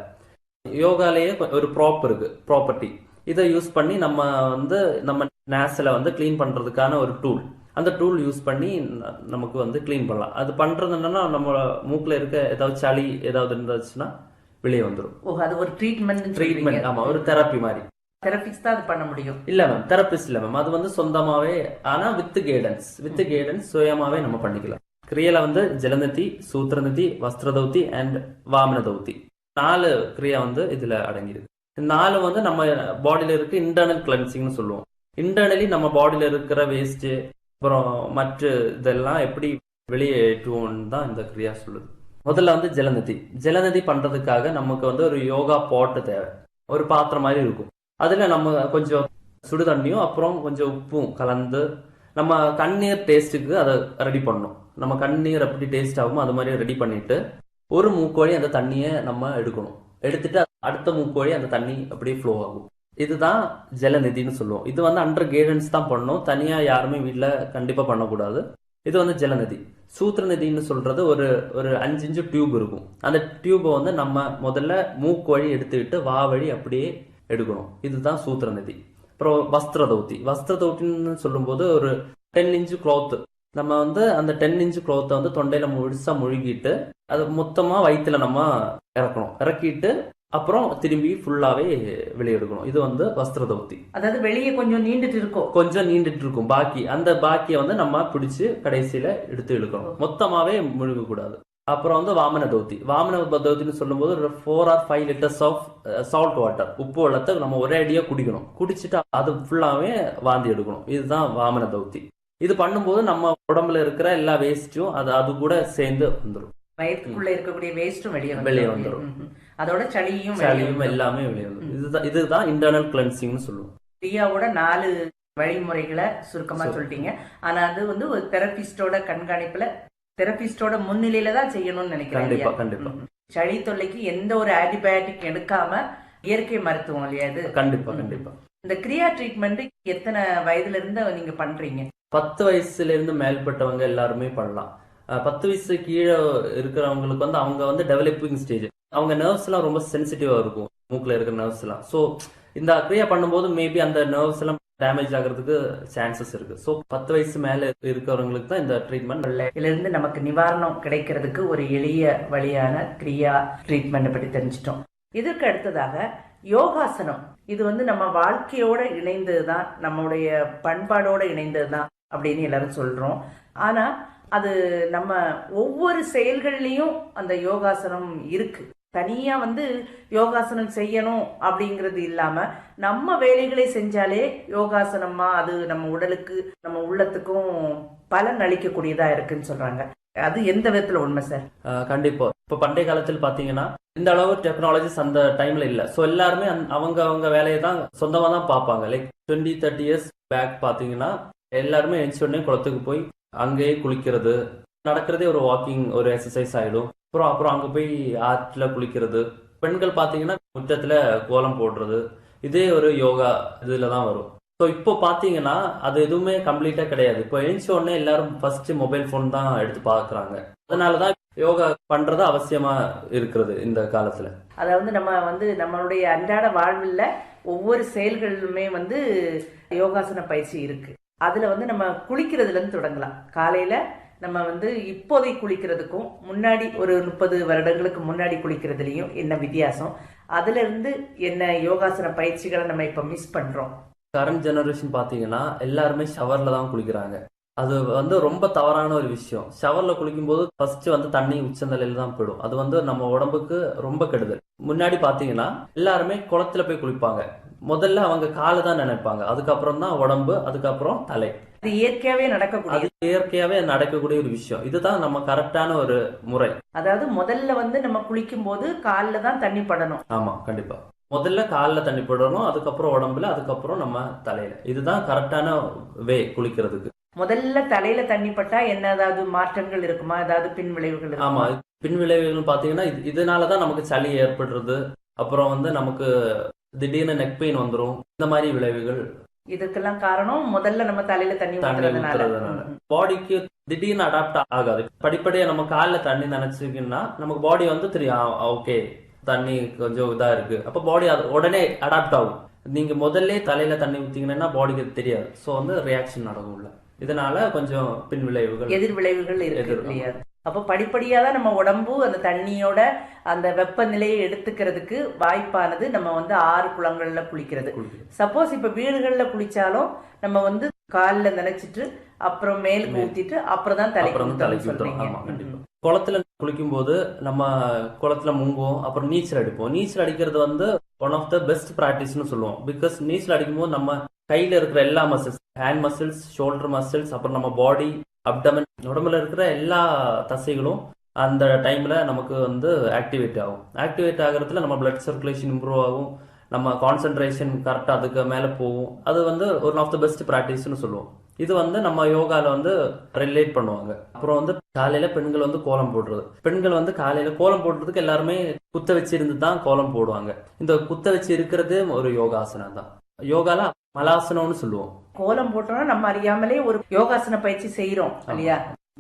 யோகாலேயே ஒரு ப்ராப்பர்ட்டி. இதை யூஸ் பண்ணி நம்ம வந்து நம்ம நேசல வந்து கிளீன் பண்றதுக்கான ஒரு டூல். அந்த டூல் யூஸ் பண்ணி நமக்கு வந்து கிளீன் பண்ணலாம். அது பண்றது என்னன்னா நம்ம மூக்குல இருக்க ஏதாவது சளி ஏதாவது இருந்துச்சுன்னா வெளியே வந்துடும். அது ஒரு ட்ரீட்மெண்ட். ஆமா, ஒரு தெரப்பி மாதிரி. தெரபிஸ்ட் தான் அது பண்ண முடியும். இல்ல மேம், தெரபிஸ்ட் இல்ல மேம். அது வந்து சொந்தமாவே, ஆனா வித் கைடன்ஸ் சுயமாவே நம்ம பண்ணிக்கலாம். கிரியையில வந்து ஜலநதி, சூத்திரநதி, வஸ்திரதௌத்தி அண்ட் வாமன தௌத்தி 4 கிரியா வந்து இதுல அடங்கியிருக்கு. 4 வந்து நம்ம பாடியில இருக்க இன்டர்னல் கிளென்சிங்னு சொல்லுவோம். இன்டர்னலி நம்ம பாடியில இருக்கிற வேஸ்ட் அப்புறம் மற்ற இதெல்லாம் எப்படி வெளியேற்றுவோம்னு தான் இந்த கிரியா சொல்லுது. முதல்ல வந்து ஜலநதி பண்றதுக்காக நமக்கு வந்து ஒரு யோகா பாட்டு தேவை. ஒரு பாத்திரம் மாதிரி இருக்கும். அதுல நம்ம கொஞ்சம் சுடு தண்ணியும் அப்புறம் கொஞ்சம் உப்பும் கலந்து நம்ம கண்ணீர் டேஸ்ட்டுக்கு அதை ரெடி பண்ணணும். நம்ம கண்ணீர் எப்படி டேஸ்ட் ஆகுமோ அது மாதிரி ரெடி பண்ணிட்டு ஒரு மூக்கோழி அந்த தண்ணியை நம்ம எடுக்கணும். எடுத்துட்டு அடுத்த மூக்கோழி அந்த தண்ணி அப்படியே ஃப்ளோ ஆகும். இதுதான் ஜலநிதினு சொல்லுவோம். இது வந்து அண்டர் கைடன்ஸ் தான் பண்ணணும். தனியா யாருமே வீட்டுல கண்டிப்பா பண்ணக்கூடாது. இது வந்து ஜலநிதி. சூத்திரநிதினு சொல்றது ஒரு 5 இன்ச்சு டியூப் இருக்கும். அந்த டியூபை வந்து நம்ம முதல்ல மூக்கு வழி எடுத்துக்கிட்டு வா வழி அப்படியே எடுக்கணும். இதுதான் சூத்திரநிதி. அப்புறம் வஸ்திரதௌத்தின்னு சொல்லும்போது ஒரு 10 இன்ச்சு கிளாத். நம்ம வந்து அந்த 10 இன்ச்சு கிளாத்தை வந்து தொண்டையில முழுசா முழுகிட்டு அது மொத்தமா வயிற்றுல நம்ம இறக்கிட்டு அப்புறம் திரும்பி ஃபுல்லாவே வெளியே எடுக்கணும். இது வந்து வஸ்திரதௌத்தி. அதாவது வெளியே கொஞ்சம் நீண்டுட்டு இருக்கும். அந்த பாக்கியை வந்து நம்ம பிடிச்சு கடைசியில எடுத்து இழுக்கணும். மொத்தமாவே முழுக கூடாது. அப்புறம் வந்து வாமன தௌத்தின்னு சொல்லும்போது ஒரு 4 or 5 liters of salt water, உப்பு வெள்ளத்தை நம்ம ஒரே அடியா குடிக்கணும். குடிச்சிட்டு அது ஃபுல்லாவே வாந்தி எடுக்கணும். இதுதான் வாமன தௌத்தி. இது பண்ணும்போது நம்ம உடம்புல இருக்கிற எல்லா வேஸ்டும் அது கூட சேர்ந்து வந்துடும். வயிற்றுக்குள்ள இருக்கக்கூடிய வேஸ்டும் வெளியே வந்துடும். அதோட சளியும் எல்லாமே வெளியே வந்துடும். இதுதான் இன்டர்னல் கிளென்சிங்னு சொல்லுவோம். கிரியாவோட 4 வழிமுறைகளை சுருக்கமா சொல்லிட்டீங்க. ஆனா அது வந்து ஒரு தெரபிஸ்டோட கண்காணிப்புல, தெரபிஸ்டோட முன்னிலையில தான் செய்யணும்னு நினைக்கிறேன். கண்டிப்பா. சளி தொல்லைக்கு எந்த ஒரு ஆன்டிபயோட்டிக் எடுக்காம இயற்கை மருத்துவம் இல்லையா இது? கண்டிப்பா. இந்த கிரியா ட்ரீட்மெண்ட் எத்தனை வயதுல இருந்து நீங்க பண்றீங்க? 10 வயசுல இருந்து மேல்பட்டவங்க எல்லாருமே பண்ணலாம். 10 வயசு கீழே இருக்கிறவங்களுக்கு வந்து அவங்க வந்து டெவலப்பிங் ஸ்டேஜ், அவங்க நர்வ்ஸ் எல்லாம் ரொம்ப சென்சிட்டிவா இருக்கும், மூக்குல இருக்கிற நர்வ்ஸ் எல்லாம். ஸோ இந்த கிரியா பண்ணும்போது மேபி அந்த நர்வ்ஸ் எல்லாம் டேமேஜ் ஆகிறதுக்கு சான்சஸ் இருக்கு. ஸோ 10 வயசு மேல இருக்கிறவங்களுக்கு தான் இந்த ட்ரீட்மெண்ட். இதுல இருந்து நமக்கு நிவாரணம் கிடைக்கிறதுக்கு ஒரு எளிய வழியான கிரியா ட்ரீட்மெண்ட் பற்றி தெரிஞ்சிட்டோம். இதற்கு அடுத்ததாக யோகாசனம். இது வந்து நம்ம வாழ்க்கையோட இணைந்ததுதான், நம்முடைய பண்பாடோட இணைந்ததுதான் அப்படின்னு எல்லாரும் சொல்றோம். ஆனா அது நம்ம ஒவ்வொரு செயல்கள்லயும் அந்த யோகாசனம் இருக்கு. தனியா வந்து யோகாசனம் செய்யணும் அப்படிங்கிறது இல்லாம நம்ம வேலைகளை செஞ்சாலே யோகாசனமா அது நம்ம உடலுக்கு நம்ம உள்ளத்துக்கும் பலன் அளிக்கக்கூடியதா இருக்குன்னு சொல்றாங்க. அது எந்த விதத்துல உண்மை சார்? கண்டிப்பா. இப்ப பண்டைய காலத்தில் பாத்தீங்கன்னா இந்த அளவு டெக்னாலஜிஸ் அந்த டைம்ல இல்ல. சோ எல்லாருமே அவங்க வேலையை தான் சொந்தமா தான் பார்ப்பாங்க. லைக் 20-30 இயர்ஸ் பேக் பாத்தீங்கன்னா எல்லாருமே எழுந்த உடனே குளத்துக்கு போய் அங்கேயே குளிக்கிறது, நடக்கிறதே ஒரு வாக்கிங், ஒரு எக்ஸசைஸ் ஆயிடும். அப்புறம் அங்க போய் ஆற்றுல குளிக்கிறது. பெண்கள் பாத்தீங்கன்னா முற்றத்துல கோலம் போடுறது, இதே ஒரு யோகா இதுலதான் வரும். ஸோ இப்போ பாத்தீங்கன்னா அது எதுவுமே கம்ப்ளீட்டா கிடையாது. இப்போ எழுந்த உடனே எல்லாரும் ஃபர்ஸ்ட் மொபைல் போன் தான் எடுத்து பாக்குறாங்க. அதனாலதான் யோகா பண்றது அவசியமா இருக்கிறது இந்த காலத்துல. அதாவது நம்ம வந்து நம்மளுடைய அன்றாட வாழ்வில் ஒவ்வொரு செயல்களிலுமே வந்து யோகாசன பயிற்சி இருக்கு. அதுல வந்து நம்ம குளிக்கிறதுல இருந்து தொடங்கலாம். காலையில நம்ம வந்து இப்போதை குளிக்கிறதுக்கும் முன்னாடி ஒரு 30 வருடங்களுக்கு முன்னாடி குளிக்கிறதுலயும் என்ன வித்தியாசம், அதுல இருந்து என்ன யோகாசன பயிற்சிகளை நம்ம இப்ப மிஸ் பண்றோம்? கரண்ட் ஜெனரேஷன் பாத்தீங்கன்னா எல்லாருமே ஷவர்ல தான் குளிக்கிறாங்க. அது வந்து ரொம்ப தவறான ஒரு விஷயம். ஷவர்ல குளிக்கும் போது ஃபர்ஸ்ட் வந்து தண்ணி உச்சந்தலையில தான் போயிடும். அது வந்து நம்ம உடம்புக்கு ரொம்ப கெடுதல். முன்னாடி பாத்தீங்கன்னா எல்லாருமே குளத்துல போய் குளிப்பாங்க. முதல்ல அவங்க காலை தான் நினைப்பாங்க, அதுக்கப்புறம் தான் உடம்பு, அதுக்கப்புறம் தலை. அது இயற்கையாவே நடக்கக்கூடிய ஒரு விஷயம். இதுதான் நம்ம கரெக்டான ஒரு முறை. அதாவது முதல்ல வந்து நம்ம குளிக்கும் போது காலில் தான் தண்ணி படணும். ஆமா, கண்டிப்பா. முதல்ல காலில் தண்ணி படணும், அதுக்கப்புறம் உடம்புல, அதுக்கப்புறம் நம்ம தலையில. இதுதான் கரெக்டான வே குளிக்கிறதுக்கு. முதல்ல தலையில தண்ணி பட்டா என்ன ஏதாவது மாற்றங்கள் இருக்குமா? ஏதாவது பின் விளைவுகள் இருக்குமா? ஆமா, பின் விளைவுகள் பாத்தீங்கன்னா இதனாலதான் நமக்கு சளி ஏற்படுறது, அப்புறம் வந்து நமக்கு திடீர்னு நெக் பெயின் வந்துடும், இந்த மாதிரி விளைவுகள். இதுக்கெல்லாம் காரணம் முதல்ல நம்ம தலையில தண்ணி ஊத்துறதுனால. பாடிக்கு திடீர்னு அடாப்ட் ஆகாது. படிப்படியா நம்ம காலில் தண்ணி நினைச்சிங்கன்னா நமக்கு பாடி வந்து தெரியும், ஓகே தண்ணி கொஞ்சம் இதா இருக்கு, அப்ப பாடி உடனே அடாப்ட் ஆகும். நீங்க முதல்ல தலையில தண்ணி ஊத்தீங்கன்னா பாடிக்கு தெரியாது. சோ வந்து ரியாக்ஷன் நடக்கும். இதனால கொஞ்சம் பின் விளைவுகள், எதிர் விளைவுகள் இருக்கு. அப்ப படிப்படியா தான் நம்ம உடம்பு அந்த தண்ணியோட அந்த வெப்பநிலையை எடுத்துக்கிறதுக்கு வாய்ப்பானது. நம்ம வந்து 6 குளங்கள்ல குளிக்கிறது. சப்போஸ் இப்ப வீடுகள்ல குளிச்சாலும் நம்ம வந்து காலில் நினைச்சிட்டு அப்புறம் மேலுக்கு ஊத்திட்டு அப்புறம் தான் தலைக்கு சொல்றீங்க. குளத்துல குளிக்கும் போது நம்ம குளத்துல முங்குவோம், அப்புறம் நீச்சல் அடிப்போம். நீச்சல் அடிக்கிறது வந்து ஒன் ஆஃப் த பெஸ்ட் பிராக்டிஸ்னு சொல்லுவோம். பிகாஸ் நீச்சல் அடிக்கும் போது நம்ம கையில இருக்கிற எல்லா muscles, hand muscles, shoulder muscles, அப்புறம் நம்ம பாடி, அப்டமன், உடம்புல இருக்கிற எல்லா தசைகளும் அந்த டைம்ல நமக்கு வந்து ஆக்டிவேட் ஆகும். ஆக்டிவேட் ஆகிறதுல நம்ம பிளட் சர்க்குலேஷன் இம்ப்ரூவ் ஆகும், நம்ம கான்சென்ட்ரேஷன் கரெக்டா அதுக்கு மேல போகும். அது வந்து ஒன் ஆஃப் த பெஸ்ட் பிராக்டிஸ்னு சொல்லுவோம். இது வந்து நம்ம யோகால வந்து ரிலேட் பண்ணுவாங்க. அப்புறம் வந்து காலையில பெண்கள் வந்து கோலம் போடுறது. பெண்கள் வந்து காலையில கோலம் போடுறதுக்கு எல்லாருமே குத்த வச்சு இருந்து தான் கோலம் போடுவாங்க. இந்த குத்த வச்சு இருக்கிறது ஒரு யோகாசனம் தான். யோகால மலாசனம்னு சொல்லுவோம். கோலம் போட்டோம்னா நம்ம அறியாமலே ஒரு யோகாசன பயிற்சி செய்யறோம் இல்லையா?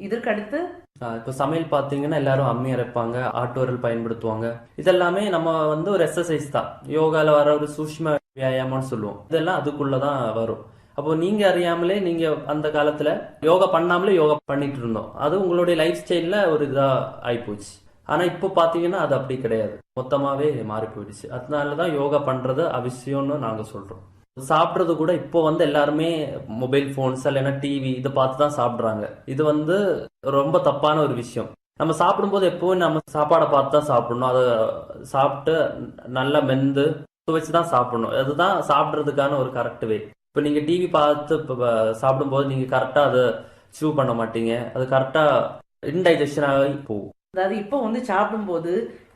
இதற்கு அடுத்து இப்ப சமையல் பாத்தீங்கன்னா எல்லாரும் அம்மி அரைப்பாங்க, ஆட்டோரல் பயன்படுத்துவாங்க. இதெல்லாமே நம்ம வந்து ஒரு எக்ஸசைஸ் தான். யோகால வர ஒரு சூஷ்ம வியாயாமம்னு சொல்லுவோம். இதெல்லாம் அதுக்குள்ளதான் வரும். அப்போ நீங்க அறியாமலே நீங்க அந்த காலத்துல யோகா பண்ணாமலே யோகா பண்ணிட்டு இருந்தோம். அது உங்களுடைய லைஃப் ஸ்டைல்ல ஒரு இதா ஆயிப்போச்சு. ஆனா இப்போ பாத்தீங்கன்னா அது அப்படி கிடையாது, மொத்தமாவே மாறி போயிடுச்சு. அதனாலதான் யோகா பண்றது அவசியம்னு நாங்க சொல்றோம். சாப்பிட்றது கூட இப்போ வந்து எல்லாருமே மொபைல் போன்ஸ் இல்லைன்னா டிவி இதை பார்த்து தான் சாப்பிட்றாங்க. இது வந்து ரொம்ப தப்பான ஒரு விஷயம். நம்ம சாப்பிடும்போது எப்பவும் நம்ம சாப்பாடை பார்த்து தான் சாப்பிடணும். அதை சாப்பிட்டு நல்லா மெந்து துவைச்சு தான் சாப்பிடணும். அதுதான் சாப்பிட்றதுக்கான ஒரு கரெக்ட் வே. இப்போ நீங்க டிவி பார்த்து சாப்பிடும்போது நீங்க கரெக்டா அதை சூ பண்ண மாட்டீங்க, அது கரெக்டா இன்டைஜஷன் ஆகி போகும். அதாவது இப்போ வந்து சாப்பிடும்போது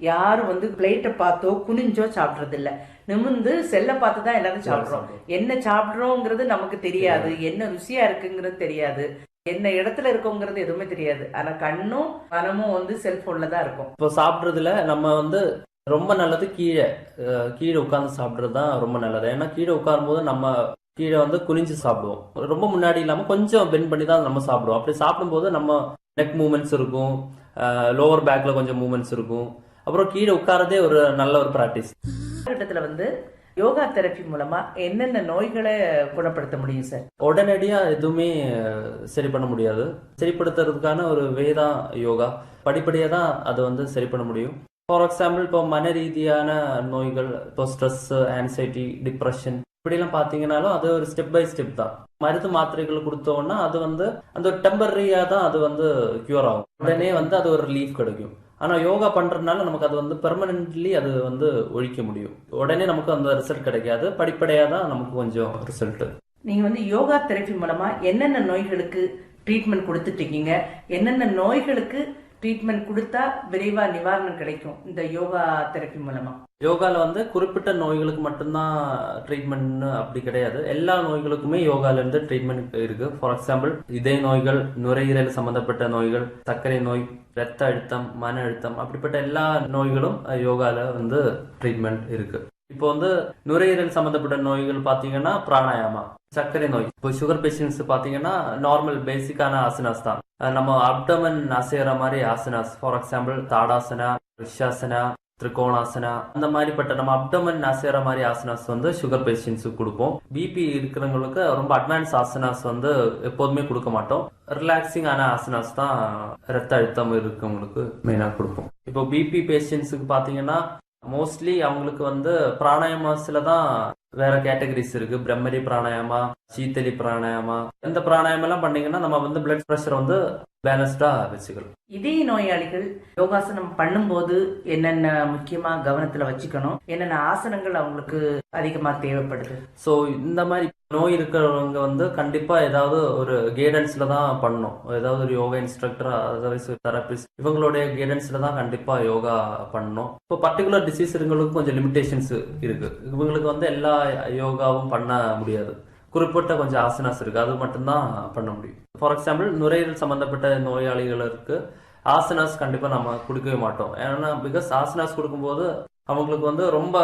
யாரும் வந்து பிளேட்டை பார்த்தோ குனிஞ்சோ சாப்பிட்றது இல்ல, நிமிர்ந்து செல்ல பார்த்து தான் எல்லாரும் சாப்பிட்றோம். என்ன சாப்பிட்றோங்கிறது நமக்கு தெரியாது, என்ன ருசியா இருக்குங்கிறது தெரியாது, என்ன இடத்துல இருக்கோங்கிறது எதுவுமே தெரியாது. ஆனா கண்ணும் மனமும் வந்து செல்போன்ல தான் இருக்கும். இப்போ சாப்பிட்றதுல நம்ம வந்து ரொம்ப நல்லது கீழே உட்கார்ந்து சாப்பிட்றது தான் ரொம்ப நல்லது. ஏன்னா கீழே உட்காரும் போது நம்ம கீழே வந்து குனிஞ்சு சாப்பிடுவோம். ரொம்ப முன்னாடி இல்லாம கொஞ்சம் பெண்ட் பண்ணி தான் நம்ம சாப்பிடுவோம். அப்படி சாப்பிடும்போது நம்ம நெக் மூவ்மெண்ட்ஸ் இருக்கும், லோவர் பேக்ல கொஞ்சம் மூவ்மெண்ட்ஸ் இருக்கும். அப்புறம் கீழே உட்காரதே ஒரு நல்ல ஒரு பிராக்டிஸ். காலகட்டத்துல வந்து யோகா தெரப்பி மூலமா என்னென்ன நோய்களை குணப்படுத்த முடியும் சார்? உடனடியா எதுவுமே சரி பண்ண முடியாது. சரிப்படுத்துறதுக்கான ஒரு வே தான் யோகா. படிப்படியா தான் அது வந்து சரி பண்ண முடியும். ஃபார் எக்ஸாம்பிள், இப்போ மன ரீதியான நோய்கள், இப்போ ஸ்ட்ரெஸ், ஆன்சைட்டி, டிப்ரெஷன் இப்படிலாம் பார்த்தீங்கன்னாலும் அது ஒரு ஸ்டெப் பை ஸ்டெப் தான். மருந்து மாத்திரைகள் கொடுத்தோம்னா அது வந்து அந்த ஒரு டெம்பரரியா தான் அது வந்து கியூர் ஆகும். உடனே வந்து அது ஒரு ரிலீஃப் கிடைக்கும். ஆனா யோகா பண்றதுனால நமக்கு அது வந்து பெர்மனன்ட்லி அது வந்து ஒழிக்க முடியும். உடனே நமக்கு அந்த ரிசல்ட் கிடைக்காது. படிப்படியா தான் நமக்கு கொஞ்சம் ரிசல்ட். நீங்க வந்து யோகா தெரப்பி மூலமா என்னென்ன நோய்களுக்கு ட்ரீட்மெண்ட் கொடுத்துட்டு இருக்கீங்க? என்னென்ன நோய்களுக்கு ட்ரீட்மெண்ட் கொடுத்தா விரைவா நிவாரணம் கிடைக்கும் இந்த யோகா தெரப்பி மூலமா? யோகால வந்து குறிப்பிட்ட நோய்களுக்கு மட்டும்தான் ட்ரீட்மெண்ட் அப்படி கிடையாது. எல்லா நோய்களுக்குமே யோகால இருந்து ட்ரீட்மெண்ட் இருக்கு. ஃபார் எக்ஸாம்பிள், இதய நோய்கள், நுரையீரல் சம்பந்தப்பட்ட நோய்கள், சர்க்கரை நோய், ரத்த அழுத்தம், மன அழுத்தம் அப்படிப்பட்ட எல்லா நோய்களும் யோகால வந்து ட்ரீட்மெண்ட் இருக்கு. இப்போ வந்து நுரையீரல் சம்பந்தப்பட்ட நோய்கள் பாத்தீங்கன்னா பிராணாயாமா. சர்க்கரை நோய், இப்போ சுகர் பேஷண்ட்ஸ் பாத்தீங்கன்னா நார்மல் பேசிக்கான ஆசனாஸ் தான். நம்ம அப்டமன் அசைகிற மாதிரி ஆசனாஸ், ஃபார் எக்ஸாம்பிள் தாடாசனா, ரிஷாசனா, திரிகோணாசனா, அந்த மாதிரிப்பட்ட நம்ம அப்டமன் அசைகிற மாதிரி ஆசனாஸ் வந்து சுகர் பேஷண்ட்ஸுக்கு கொடுப்போம். பிபி இருக்கிறவங்களுக்கு ரொம்ப அட்வான்ஸ் ஆசனாஸ் வந்து எப்போதுமே கொடுக்க மாட்டோம். ரிலாக்ஸிங் ஆன ஆசனாஸ் தான் ரத்த அழுத்தம் இருக்கவங்களுக்கு மெயினா கொடுப்போம். இப்போ பிபி பேஷண்ட்ஸுக்கு பாத்தீங்கன்னா மோஸ்ட்லி அவங்களுக்கு வந்து பிராணாயாமாஸ்ல தான் வேற கேட்டகரிஸ் இருக்கு. பிரம்மரி பிராணாயாமா, சீத்தலி பிராணாயாமா, இந்த பிராணாயாமம் எல்லாம் பண்ணீங்கன்னா நம்ம வந்து பிளட் பிரஷர் வந்து பேலன்ஸ்டா வச்சுக்கலாம். இதய நோயாளிகள் யோகாசனம் பண்ணும்போது என்னென்ன முக்கியமா கவனத்துல வச்சுக்கணும்? என்னென்ன ஆசனங்கள் அவங்களுக்கு அதிகமா தேவைப்படுது? ஸோ இந்த மாதிரி நோய் இருக்கிறவங்க வந்து கண்டிப்பா ஏதாவது ஒரு கைடன்ஸ்ல தான் பண்ணணும். ஏதாவது ஒரு யோகா இன்ஸ்ட்ரக்டர், அதாவது தெரபிஸ்ட், இவங்களுடைய கைடன்ஸ்ல தான் கண்டிப்பா யோகா பண்ணணும். இப்போ பர்டிகுலர் டிசீஸ் இருக்கவங்களுக்கு கொஞ்சம் லிமிடேஷன்ஸ் இருக்கு. இவங்களுக்கு வந்து எல்லா யோகாவும் பண்ண முடியாது. குறிப்பிட்ட கொஞ்சம் ஆசனாஸ் இருக்கு, அது மட்டும்தான் பண்ண முடியும். ஃபார் எக்ஸாம்பிள், நுரையீரல் சம்பந்தப்பட்ட நோயாளிகளுக்கு ஆசனாஸ் கண்டிப்பா நம்ம கொடுக்கவே மாட்டோம். ஏன்னா பிகாஸ் ஆசனாஸ் கொடுக்கும்போது அவங்களுக்கு வந்து ரொம்ப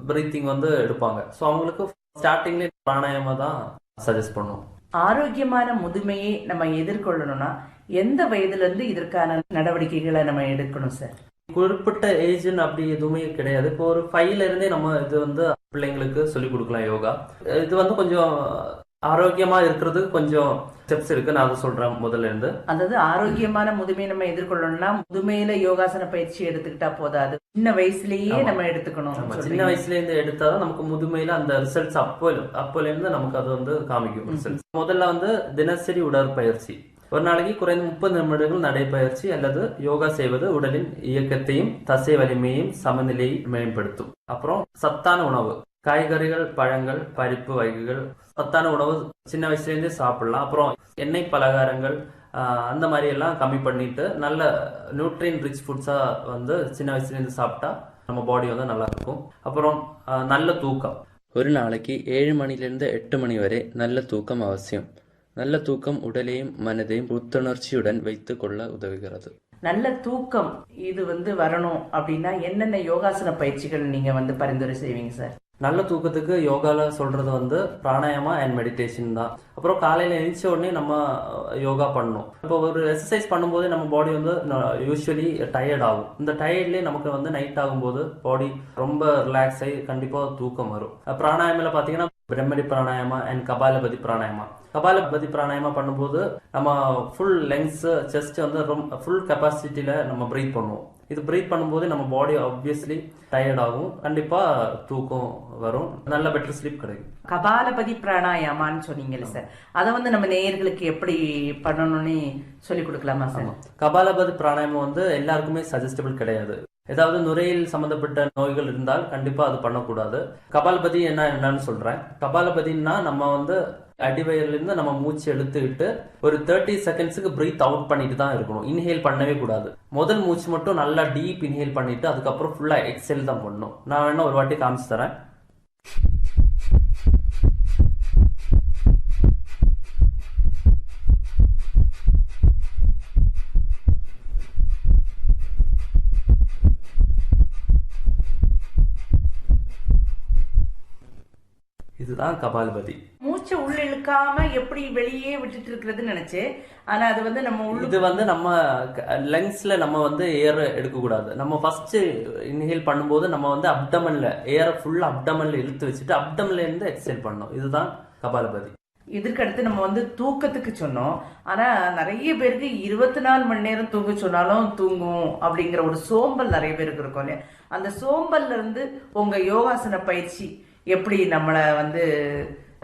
பிரீத்திங் வந்து எடுப்பாங்க. ஸோ அவங்களுக்கு ஸ்டார்டிங்லேயே பிராணாயாமா தான் சஜஸ்ட் பண்ணுவோம். ஆரோக்கியமான முதுமையை நம்ம எதிர்கொள்ளணும்னா எந்த வயதுல இருந்து இதற்கான நடவடிக்கைகளை நம்ம எடுக்கணும் சார்? குறிப்பிட்ட ஏஜ்னு அப்படி எதுவுமே கிடையாது. இப்போ ஒரு 5ல இருந்தே நம்ம இது வந்து பிள்ளைங்களுக்கு சொல்லி கொடுக்கலாம் யோகா. இது வந்து கொஞ்சம் ஆரோக்கியமா இருக்கிறதுக்கு கொஞ்சம் ஸ்டெப்ஸ் இருக்கு, நான் அதை சொல்றேன் முதல்ல இருந்து. அதாவது ஆரோக்கியமான முதுமையை நம்ம எதிர்கொள்ளணும்னா முதுமையில யோகாசன பயிற்சி எடுத்துக்கிட்டா போதாது, சின்ன வயசுலயே நம்ம எடுத்துக்கணும். சின்ன வயசுல இருந்து எடுத்தாதான் நமக்கு முதுமையில அந்த ரிசல்ட்ஸ் அப்போல இருந்து நமக்கு அது வந்து காமிக்கும் ரிசல்ட்ஸ். முதல்ல வந்து தினசரி உடற்பயிற்சி, ஒரு நாளைக்கு குறைந்த 30 நிமிடங்கள் நடைபயிற்சி அல்லது யோகா செய்வது உடலின் இயக்கத்தையும் தசை வலிமையையும் சமநிலையை மேம்படுத்தும். அப்புறம் சத்தான உணவு, காய்கறிகள், பழங்கள், பருப்பு வகைகள், சத்தான உணவு சின்ன வயசுல இருந்தே சாப்பிடலாம். அப்புறம் எண்ணெய் பலகாரங்கள் அந்த மாதிரி எல்லாம் கம்மி பண்ணிட்டு நல்ல நியூட்ரியன் ரிச் ஃபுட்ஸா வந்து சின்ன வயசுல இருந்து சாப்பிட்டா நம்ம பாடி வந்து நல்லா இருக்கும். அப்புறம் நல்ல தூக்கம், ஒரு நாளைக்கு 7 மணிலிருந்து 8 மணி வரை நல்ல தூக்கம் அவசியம். நல்ல தூக்கம் உடலையும் மனதையும் புத்துணர்ச்சியுடன் வைத்துக் கொள்ள உதவுகிறது. நல்ல தூக்கம் இது வந்து வரணும் அப்படின்னா என்னென்ன யோகாசன பயிற்சிகள் நீங்க வந்து பரிந்துரை செய்வீங்க சார்? நல்ல தூக்கத்துக்கு யோகால சொல்றது வந்து பிராணாயாமா அண்ட் மெடிடேஷன் தான். அப்புறம் காலையில எழுந்த உடனே நம்ம யோகா பண்ணணும். இப்போ ஒரு எக்ஸசைஸ் பண்ணும்போது நம்ம பாடி வந்து யூஸ்வலி டயர்ட் ஆகும். இந்த டயர்ட்லயே நமக்கு வந்து நைட் ஆகும்போது பாடி ரொம்ப ரிலாக்ஸ் ஆகி கண்டிப்பா தூக்கம் வரும். பிராணாயாமில பாத்தீங்கன்னா பிரம்மரி பிராணாயாமா அண்ட் கபாலபதி பிராணாயாமா. கபாலபதி பிராணாயாமா பண்ணும்போது நம்ம ஃபுல் லெங்ஸ், செஸ்ட் வந்து ரொம்ப ஃபுல் கெப்பாசிட்டியில நம்ம பிரீத் பண்ணுவோம். இது பிரீத் பண்ணும்போது நம்ம பாடி ஆப்வியஸ்லி டயர்ட் ஆகும், கண்டிப்பா தூக்கம் வரும், நல்ல பெட்டர் ஸ்லீப் கிடைக்கும். கபாலபதி பிராணாயாமான்னு சொன்னீங்கல்ல சார், அதை வந்து நம்ம நேயர்களுக்கு எப்படி பண்ணணும்னு சொல்லி கொடுக்கலாமா சார்? கபாலபதி பிராணாயாமம் வந்து எல்லாருக்குமே சஜஸ்டபிள் கிடையாது. ஏதாவது நுரையீரல் சம்பந்தப்பட்ட நோய்கள் இருந்தால் கண்டிப்பா அது பண்ணக்கூடாது. கபாலபதி என்னன்னு சொல்றேன். கபாலபதினா நம்ம வந்து அடிவயிறுல இருந்து நம்ம மூச்சு எடுத்துக்கிட்டு ஒரு 30 செகண்ட்ஸுக்கு பிரீத் அவுட் பண்ணிட்டு தான் இருக்கணும். இன்ஹேல் பண்ணவே கூடாது. முதல் மூச்சு மட்டும் நல்லா டீப் இன்ஹேல் பண்ணிட்டு அதுக்கப்புறம் ஃபுல்லா எக்ஸேல் தான் பண்ணணும். நான் வேணா ஒரு வாட்டி காமிச்சு தரேன். இதுதான் கபாலபதி. மூச்சை உள்ள இழுக்காம எப்படி வெளியே விட்டுட்டு இருக்கிறதுன்னு நினைச்சேன். ஆனா அது வந்து இது வந்து நம்ம லங்ஸ்ல நம்ம வந்து ஏர் எடுக்க கூடாது. நம்ம ஃபர்ஸ்ட் இன்ஹேல் பண்ணும்போது நம்ம வந்து அப்டமன்ல ஏரை ஃபுல் அப்டமன்ல இழுத்து வச்சுட்டு அப்டமன்ல இருந்து எக்ஸேல் பண்ணணும். இதுதான் கபாலபதி. இதற்கடுத்து நம்ம வந்து தூக்கத்துக்கு சொன்னோம். ஆனா நிறைய பேருக்கு 24 மணி நேரம் தூங்க சொன்னாலும் தூங்கும் அப்படிங்கிற ஒரு சோம்பல் நிறைய பேருக்கு இருக்கும் இல்லையா? அந்த சோம்பல்ல இருந்து உங்க யோகாசன பயிற்சி எப்படி நம்மளை வந்து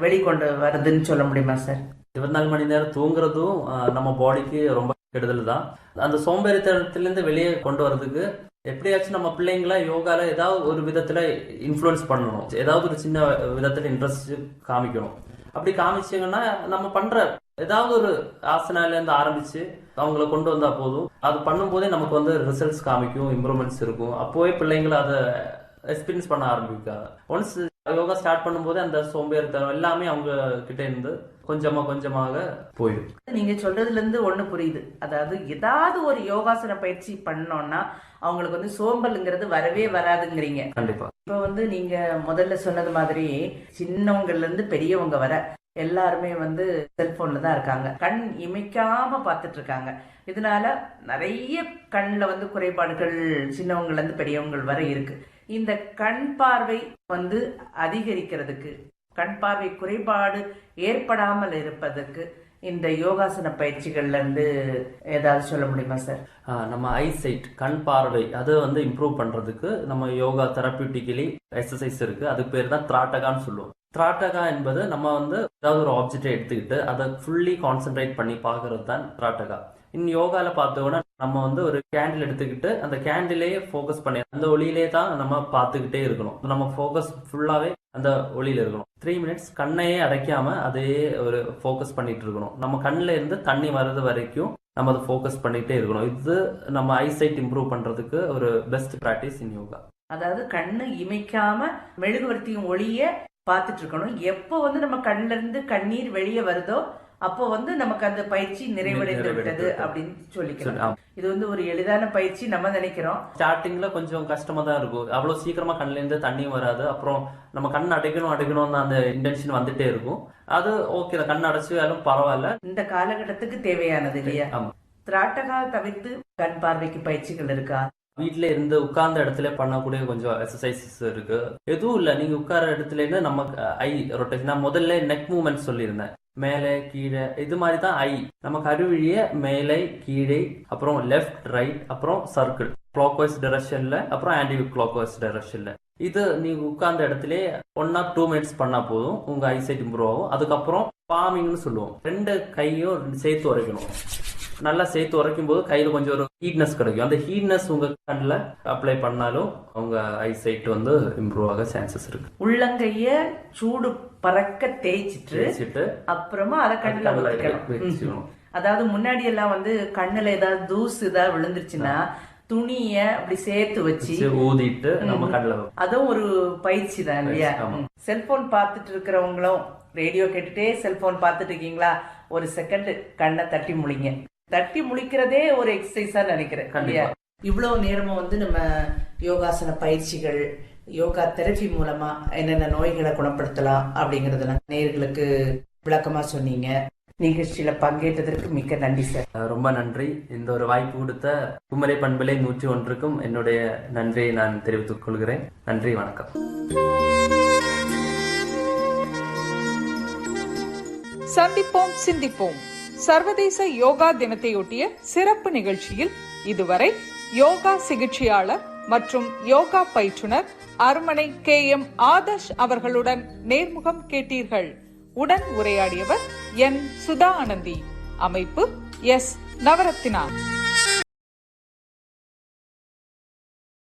வெளிக்கொண்டு வருதுன்னு சொல்ல முடியுமா சார்? 24 மணி நேரம் தூங்குறதும் நம்ம பாடிக்கு ரொம்ப கெடுதல் தான். அந்த சோம்பேறித்தனத்திலிருந்து வெளியே கொண்டு வர்றதுக்கு எப்படியாச்சும் நம்ம பிள்ளைங்கள யோகால ஏதாவது ஒரு விதத்துல இன்ஃப்ளூயன்ஸ் பண்ணணும். ஏதாவது ஒரு சின்ன விதத்துல இன்ட்ரெஸ்ட் காமிக்கணும். அப்படி காமிச்சிங்கன்னா நம்ம பண்ற ஏதாவது ஒரு ஆசனால இருந்து ஆரம்பிச்சு அவங்கள கொண்டு வந்தா போதும். அது பண்ணும்போதே நமக்கு வந்து ரிசல்ட்ஸ் காமிக்கும், இம்ப்ரூவ்மெண்ட்ஸ் இருக்கும். அப்போவே பிள்ளைங்களை அதை எக்ஸ்பீரியன்ஸ் பண்ண ஆரம்பிக்காங்க. ஒன்ஸ் யோகா ஸ்டார்ட் பண்ணும்போது அந்த சோம்பேறித்தனம் எல்லாமே அவங்க கிட்ட இருந்து கொஞ்சமாக போயிடும். நீங்க சொல்றதுல இருந்து ஒண்ணு புரியுது. அதாவது ஏதாவது ஒரு யோகாசன பயிற்சி பண்ணோம்னா அவங்களுக்கு வந்து சோம்பல்ங்கிறது வரவே வராதுங்கிறீங்க. கண்டிப்பா. இப்ப வந்து நீங்க முதல்ல சொன்னது மாதிரி சின்னவங்கல இருந்து பெரியவங்க வர எல்லாருமே வந்து செல்போன்ல தான் இருக்காங்க. கண் இமைக்காம பார்த்துட்டு இருக்காங்க. இதனால நிறைய கண்ணுல வந்து குறைபாடுகள் சின்னவங்கல இருந்து பெரியவங்க வரை இருக்கு. இந்த கண் பார்வை வந்து அதிகரிக்கிறதுக்கு, கண் பார்வை குறைபாடு ஏற்படாமல் இருப்பதற்கு இந்த யோகாசன பயிற்சிகள்ல இருந்து ஏதாவது சொல்ல முடியுமா சார்? நம்ம ஐசைட் கண் பார்வை அதை வந்து இம்ப்ரூவ் பண்றதுக்கு நம்ம யோகா தெரபியூட்டிக்கலி எக்ஸசைஸ் இருக்கு. அதுக்கு பேர் தான் திராட்டகான்னு சொல்லுவோம். திராட்டகா என்பது நம்ம வந்து ஏதாவது ஒரு ஆப்ஜெக்டை எடுத்துக்கிட்டு அதை ஃபுல்லி கான்சென்ட்ரேட் பண்ணி பாக்குறது தான் திராட்டகா. யோகால பார்த்தோம்னா நம்ம வந்து ஒரு கேண்டில் எடுத்துக்கிட்டு அந்த கேண்டிலேயே ஃபோக்கஸ் பண்ணி அந்த ஒளியிலே தான் நம்ம பார்த்துக்கிட்டே இருக்கணும். நம்ம ஃபோக்கஸ் ஃபுல்லாவே அந்த ஒளியில இருக்கணும். 3 மினிட்ஸ் கண்ணையே அடைக்காம அதையே ஒரு ஃபோக்கஸ் பண்ணிட்டு இருக்கணும். நம்ம கண்ணில இருந்து தண்ணி வர்றது வரைக்கும் நம்ம அதை ஃபோக்கஸ் பண்ணிட்டே இருக்கணும். இது நம்ம ஐசைட் இம்ப்ரூவ் பண்றதுக்கு ஒரு பெஸ்ட் பிராக்டிஸ் இன் யோகா. அதாவது கண்ணு இமைக்காம மெழுகுவர்த்தியும் ஒளிய பார்த்துட்டு இருக்கணும். எப்போ வந்து நம்ம கண்ணுல இருந்து கண்ணீர் வெளியே வருதோ அப்போ வந்து நமக்கு அந்த பயிற்சி நிறைவடைந்து விட்டது அப்படின்னு சொல்லிக்கலாம். இது வந்து ஒரு எளிதான பயிற்சி நம்ம நினைக்கிறோம். ஸ்டார்டிங்ல கொஞ்சம் கஷ்டமா தான் இருக்கும். அவ்வளவு சீக்கிரமா கண்ணுல இருந்து தண்ணியும் வராது. அப்புறம் நம்ம கண் அடைக்கணும்னு அந்த இன்டென்ஷன் வந்துட்டே இருக்கும். அது ஓகே, கண் அடைச்சாலும் பரவாயில்ல. இந்த காலகட்டத்துக்கு தேவையானது இல்லையா? திராட்டகா தவிர்த்து கண் பார்வைக்கு பயிற்சிகள் இருக்கா? வீட்டுல இருந்து உட்கார்ந்த இடத்துல பண்ணக்கூடிய கொஞ்சம் எக்ஸசைசஸ் இருக்கு. எதுவும் இல்ல, நீங்க உட்கார இடத்துல இருந்து நம்ம ஐ ரொட்டேஷன், நான் முதல்ல நெக் மூவ்மெண்ட் சொல்லியிருந்தேன். மேலே கீழே இது மாதிரி தான் ஐ. நம்ம கருவிழிய மேலே கீழே, அப்புறம் லெஃப்ட் ரைட், அப்புறம் சர்க்கிள் கிளாக் வைஸ் டைரக்ஷன்ல, அப்புறம் ஆன்டி கிளாக் வைஸ் டைரக்ஷன்ல. இது நீங்க உட்கார்ந்த இடத்துல 1 or 2 மினிட்ஸ் பண்ணா போதும், உங்க ஐசைட் இம்ப்ரூவ் ஆகும். அதுக்கப்புறம் பாமிங்னு சொல்லுவோம். 2 கையும் சேர்த்து உரைக்கணும். நல்லா சேர்த்து உரைக்கும் போது கையில கொஞ்சம் ஒரு ஹீட்னஸ் கிடைக்கும். அந்த ஹீட்னஸ் உங்க கண்ணில் அப்ளை பண்ணாலும் உங்க ஐசைட் வந்து இம்ப்ரூவ் ஆக சான்சஸ் இருக்கு. உள்ளங்கைய சூடு பறக்க தேய்ச்சிட்டு அப்புறமா அதை கண்ணில் வச்சுக்கணும். அதாவது முன்னாடி எல்லாம் வந்து கண்ணுல ஏதாவது தூசு ஏதாவது விழுந்துருச்சுன்னா துணிய அப்படி சேர்த்து வச்சு ஊதிட்டு நம்ம கண்ணில், அதுவும் ஒரு பயிற்சி தான் இல்லையா? செல்போன் பார்த்துட்டு இருக்கிறவங்களும் ரேடியோ கேட்டுட்டே செல்போன் பார்த்துட்டு இருக்கீங்களா, ஒரு செகண்ட் கண்ணை தட்டி முழிங்க. தட்டி முழிக்கிறதே ஒரு எக்ஸசைஸா நினைக்கிறேன். இவ்வளவு நேரமும் வந்து நம்ம யோகாசன பயிற்சிகள், யோகா தெரபி மூலமா என்னென்ன நோய்களை குணப்படுத்தலாம் அப்படிங்கறதுல நேயர்களுக்கு விளக்கமா சொன்னீங்க. நிகழ்ச்சியில பங்கேற்றதற்கு மிக்க நன்றி சார். ரொம்ப நன்றி. இந்த ஒரு வாய்ப்பு கொடுத்த குமரி பண்பலை 101க்கும் என்னுடைய நன்றியை நான் தெரிவித்துக் கொள்கிறேன். நன்றி, வணக்கம். சந்திப்போம் சிந்திப்போம் சர்வதேச யோகா தினத்தையொட்டிய சிறப்பு நிகழ்ச்சியில் இதுவரை யோகா சிகிச்சையாளர் மற்றும் யோகா பயிற்றுனர் அருமனை KM ஆதர்ஷ் அவர்களுடன் நேர்முகம் கேட்டீர்கள். உடன் உரையாடியவர் N. சுதா ஆனந்தி. அமைப்பு S. நவரத்தினா.